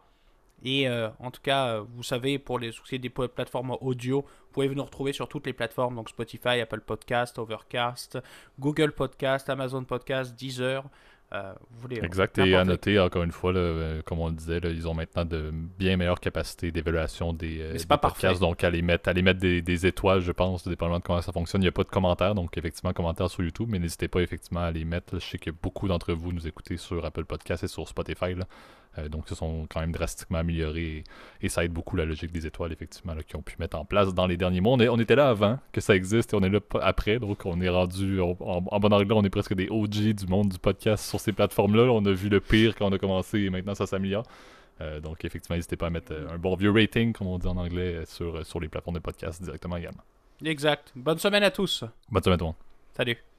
Et en tout cas, vous savez, pour les soucis des plateformes audio, vous pouvez nous retrouver sur toutes les plateformes, donc Spotify, Apple Podcast, Overcast, Google Podcast, Amazon Podcast, Deezer. Vous voulez, exact, et à noter, encore une fois, là, comme on le disait, là, ils ont maintenant de bien meilleures capacités d'évaluation des podcasts, parfait. Donc à les mettre des étoiles, je pense, dépendamment de comment ça fonctionne. Il n'y a pas de commentaires, donc effectivement, commentaires sur YouTube, mais n'hésitez pas effectivement à les mettre. Là, je sais que beaucoup d'entre vous nous écoutez sur Apple Podcast et sur Spotify, là. Donc, ils se sont quand même drastiquement améliorés et ça aide beaucoup la logique des étoiles, effectivement, là, qu'ils ont pu mettre en place dans les derniers mois. On était là avant que ça existe et on est là après. Donc, on est rendu, en bon anglais, on est presque des OG du monde du podcast sur ces plateformes-là. On a vu le pire quand on a commencé et maintenant ça s'améliore. Donc, effectivement, n'hésitez pas à mettre un bon vieux rating, comme on dit en anglais, sur les plateformes de podcast directement également. Exact. Bonne semaine à tous. Bonne semaine à toi. Salut.